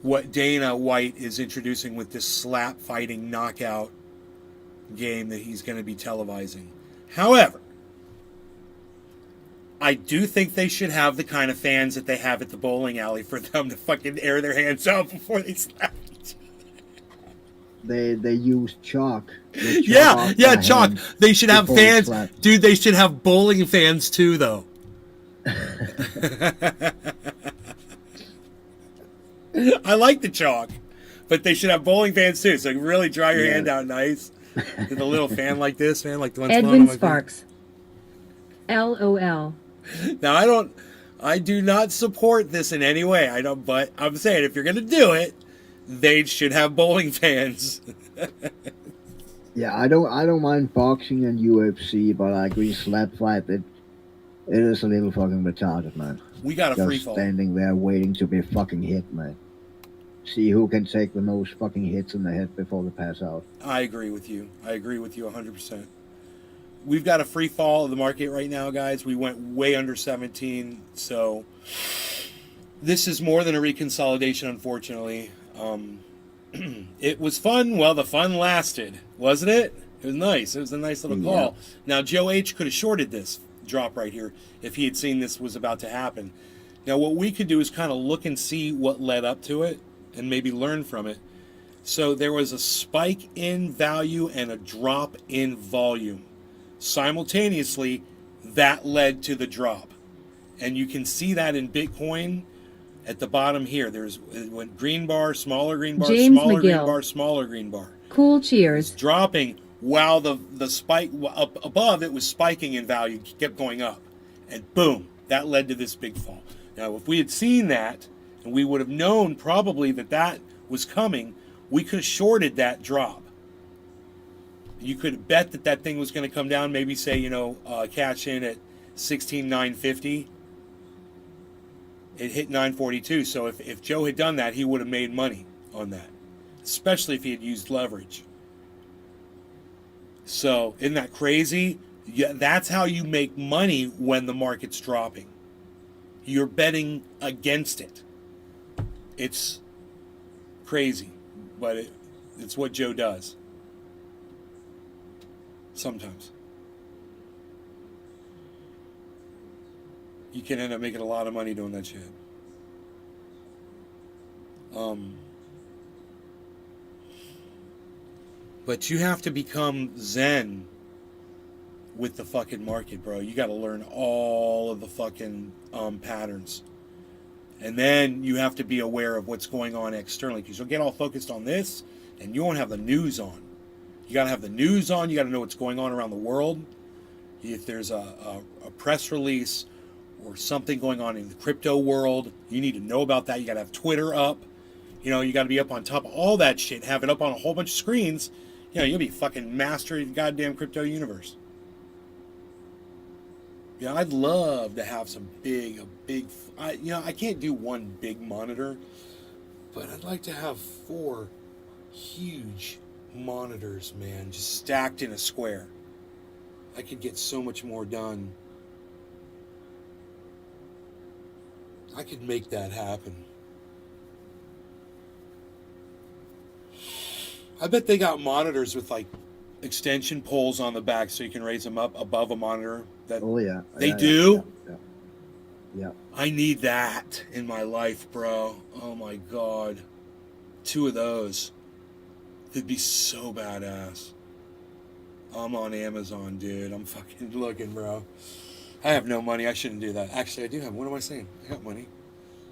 what Dana White is introducing with this slap fighting knockout game that he's going to be televising. However, I do think they should have the kind of fans that they have at the bowling alley for them to fucking air their hands out before they slap each other. They use chalk. Yeah, chalk. They should have fans. Dude, they should have bowling fans too, though. I like the chalk, but they should have bowling fans too, so you can really dry your hand out nice. With a little fan like this, man, like the one Edwin Sparks. LOL. Now, I do not support this in any way. I don't, but I'm saying if you're going to do it, they should have bowling fans. Yeah, I don't mind boxing and UFC, but I agree slap fight, it is a little fucking retarded, man. We got a Just free fall. Standing there waiting to be fucking hit, man. See who can take the most fucking hits in the head before they pass out. I agree with you. 100%. We've got a free fall of the market right now, guys. We went way under 17, so this is more than a reconsolidation, unfortunately. It was fun while the fun lasted, wasn't it? It was nice. It was a nice little call. Yeah. Now, Joe H. could have shorted this drop right here if he had seen this was about to happen. Now, what we could do is kind of look and see what led up to it and maybe learn from it. So there was a spike in value and a drop in volume. Simultaneously, that led to the drop. And you can see that in Bitcoin at the bottom here. It went green bar, smaller green bar, James smaller McGill. green bar, smaller green bar. Cool cheers. It's dropping while the spike up above it was spiking in value, kept going up. And boom, that led to this big fall. Now, if we had seen that, and we would have known probably that was coming, we could have shorted that drop. You could bet that thing was going to come down, maybe say, cash in at 16,950. It hit 942. So if Joe had done that, he would have made money on that, especially if he had used leverage. So isn't that crazy? Yeah, that's how you make money when the market's dropping. You're betting against it. It's crazy, but it's what Joe does. Sometimes. You can end up making a lot of money doing that shit. But you have to become zen with the fucking market, bro. You got to learn all of the fucking patterns. And then you have to be aware of what's going on externally, because you'll get all focused on this and you won't have the news on. You got to have the news on. You got to know what's going on around the world. If there's a press release or something going on in the crypto world, you need to know about that. You got to have Twitter up. You know, you got to be up on top of all that shit, have it up on a whole bunch of screens. You know, you'll be fucking master of the goddamn crypto universe. Yeah, I'd love to have some I can't do one big monitor, but I'd like to have 4 huge monitors, man, just stacked in a square. I could get so much more done. I could make that happen. I bet they got monitors with like extension poles on the back so you can raise them up above a monitor. Oh yeah. They Yeah, do? Yeah. I need that in my life, bro. Oh my god. 2 of those. It'd be so badass. I'm on Amazon, dude. I'm fucking looking, bro. I have no money. I shouldn't do that. Actually, I do have. What am I saying? I got money.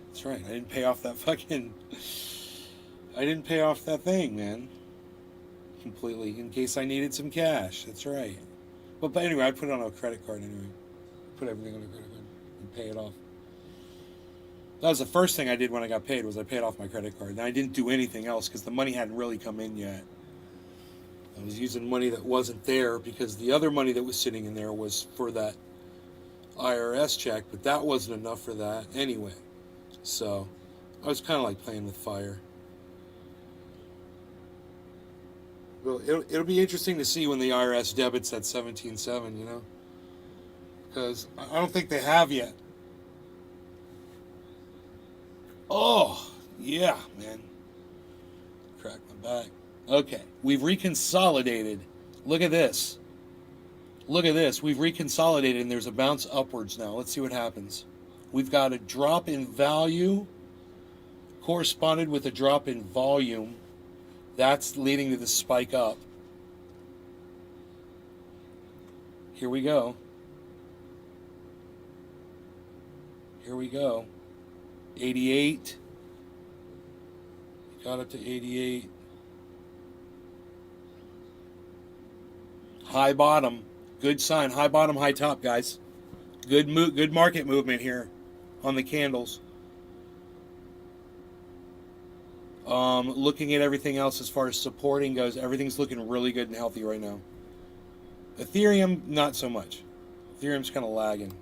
That's right. I didn't pay off that thing, man. Completely. In case I needed some cash. That's right. But anyway, I put it on a credit card anyway. Put everything on a credit card and pay it off. That was the first thing I did when I got paid, was I paid off my credit card. And I didn't do anything else because the money hadn't really come in yet. I was using money that wasn't there because the other money that was sitting in there was for that IRS check, but that wasn't enough for that anyway. So I was kind of like playing with fire. Well, it'll be interesting to see when the IRS debits that 17.7, you know? Because I don't think they have yet. Oh, yeah, man. Crack my back. Okay, we've reconsolidated. Look at this. Look at this. We've reconsolidated and there's a bounce upwards now. Let's see what happens. We've got a drop in value corresponded with a drop in volume. That's leading to the spike up. Here we go. Here we go. 88. Got up to 88. High bottom. Good sign. High bottom, high top, guys. Good market movement here on the candles. Looking at everything else as far as supporting goes, everything's looking really good and healthy right now. Ethereum, not so much. Ethereum's kind of lagging.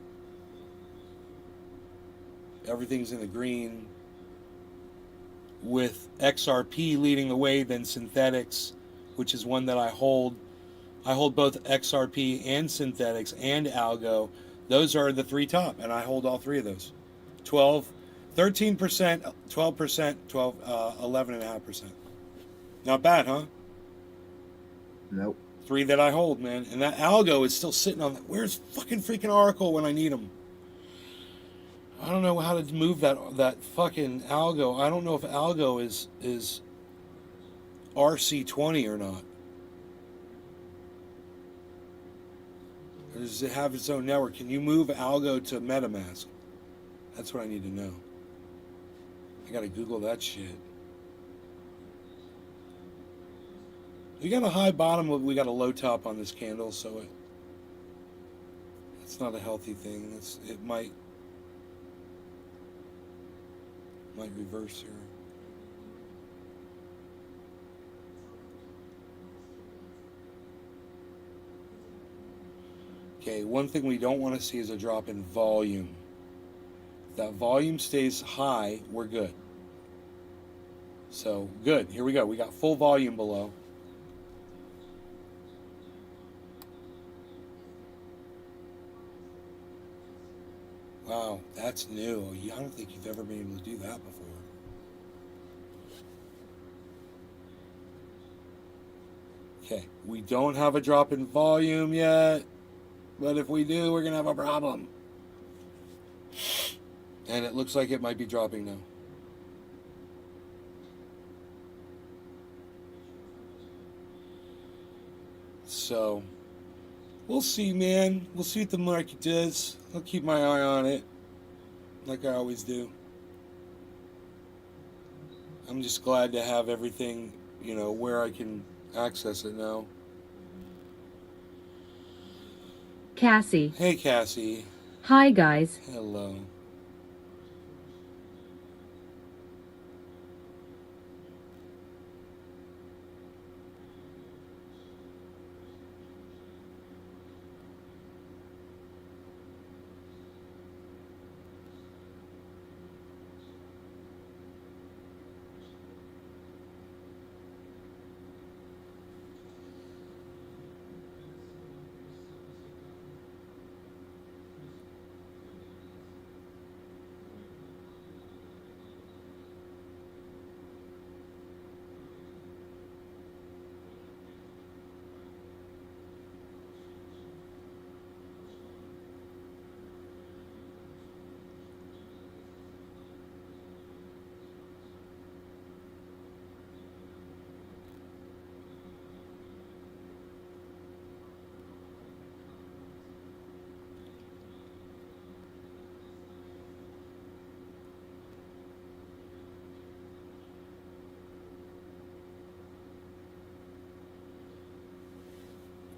Everything's in the green. With XRP leading the way, then synthetics, which is one that I hold. I hold both XRP and synthetics and algo. Those are the 3 top, and I hold all 3 of those. 13%, 12%, 11.5%. Not bad, huh? Nope. 3 that I hold, man. And that algo is still sitting on that. Where's fucking freaking Oracle when I need them? I don't know how to move that fucking algo. I don't know if algo is RC20 or not. Or does it have its own network? Can you move algo to MetaMask? That's what I need to know. I gotta Google that shit. We got a high bottom, we got a low top on this candle, so it's not a healthy thing. It might reverse here. Okay, one thing we don't want to see is a drop in volume. If that volume stays high, we're good. So, good. Here we go. We got full volume below. Wow, that's new. I don't think you've ever been able to do that before. Okay, We don't have a drop in volume yet, but if we do, we're going to have a problem. And it looks like it might be dropping now. So, we'll see, man. We'll see what the market does. I'll keep my eye on it, like I always do. I'm just glad to have everything, where I can access it now. Cassie. Hey, Cassie. Hi guys. Hello.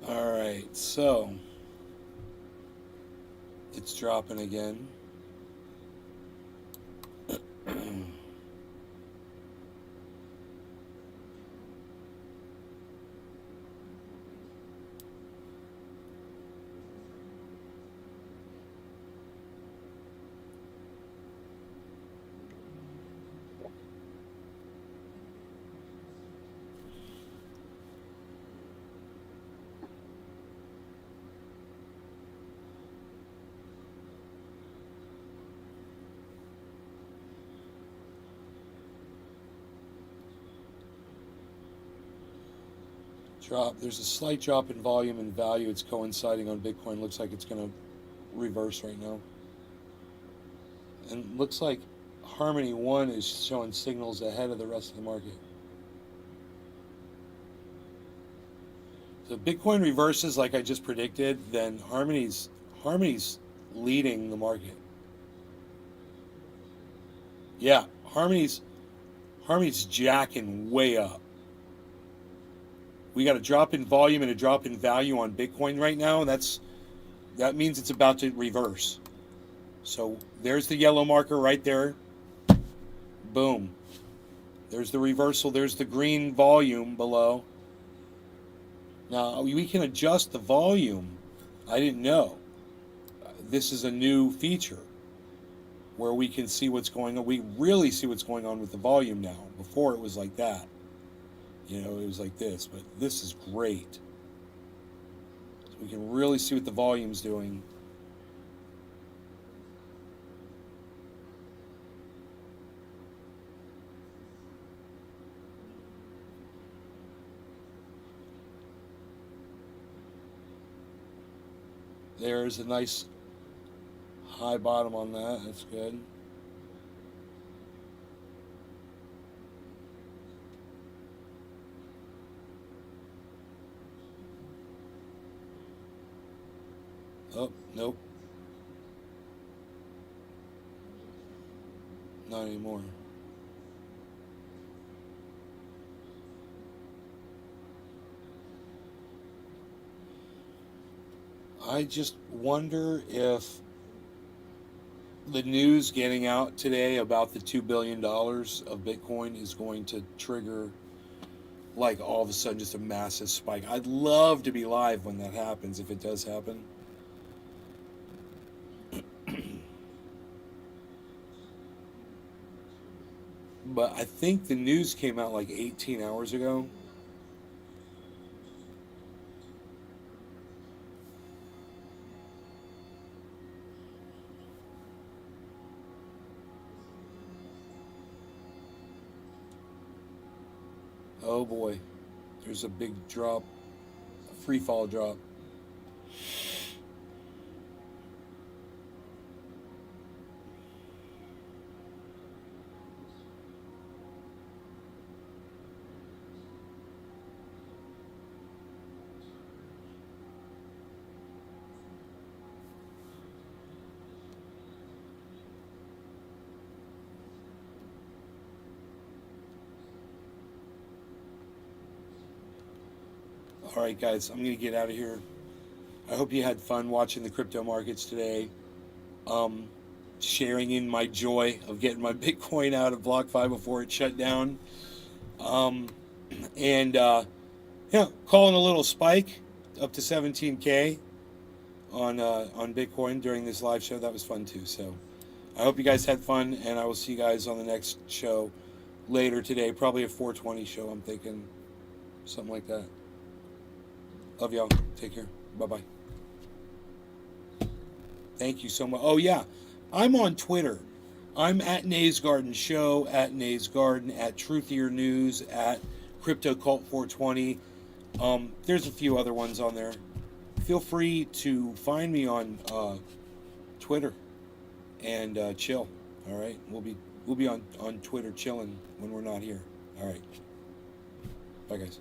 Alright, so it's dropping again. There's a slight drop in volume and value. It's coinciding on Bitcoin. Looks like it's going to reverse right now. And looks like Harmony 1 is showing signals ahead of the rest of the market. So Bitcoin reverses like I just predicted, then Harmony's leading the market. Yeah, Harmony's jacking way up. We got a drop in volume and a drop in value on Bitcoin right now. That means it's about to reverse. So there's the yellow marker right there. Boom. There's the reversal. There's the green volume below. Now we can adjust the volume. I didn't know. This is a new feature where we can see what's going on. We really see what's going on with the volume now. Before it was like that. It was like this, but this is great. So we can really see what the volume's doing. There's a nice high bottom on that. That's good. Oh, nope. Not anymore. I just wonder if the news getting out today about the $2 billion of Bitcoin is going to trigger, like, all of a sudden just a massive spike. I'd love to be live when that happens, if it does happen. But I think the news came out like 18 hours ago. Oh boy, there's a big drop. free fall drop. All right, guys, I'm going to get out of here. I hope you had fun watching the crypto markets today. Sharing in my joy of getting my Bitcoin out of BlockFi before it shut down. And calling a little spike up to 17K on Bitcoin during this live show. That was fun too. So I hope you guys had fun, and I will see you guys on the next show later today. Probably a 420 show, I'm thinking. Something like that. Love y'all. Take care. Bye-bye. Thank you so much. Oh, yeah. I'm on Twitter. I'm at Nays Garden Show, at Nays Garden, at Truthier News, at Crypto Cult 420. There's a few other ones on there. Feel free to find me on Twitter and chill. All right, we'll be on Twitter chilling when we're not here. All right, bye guys.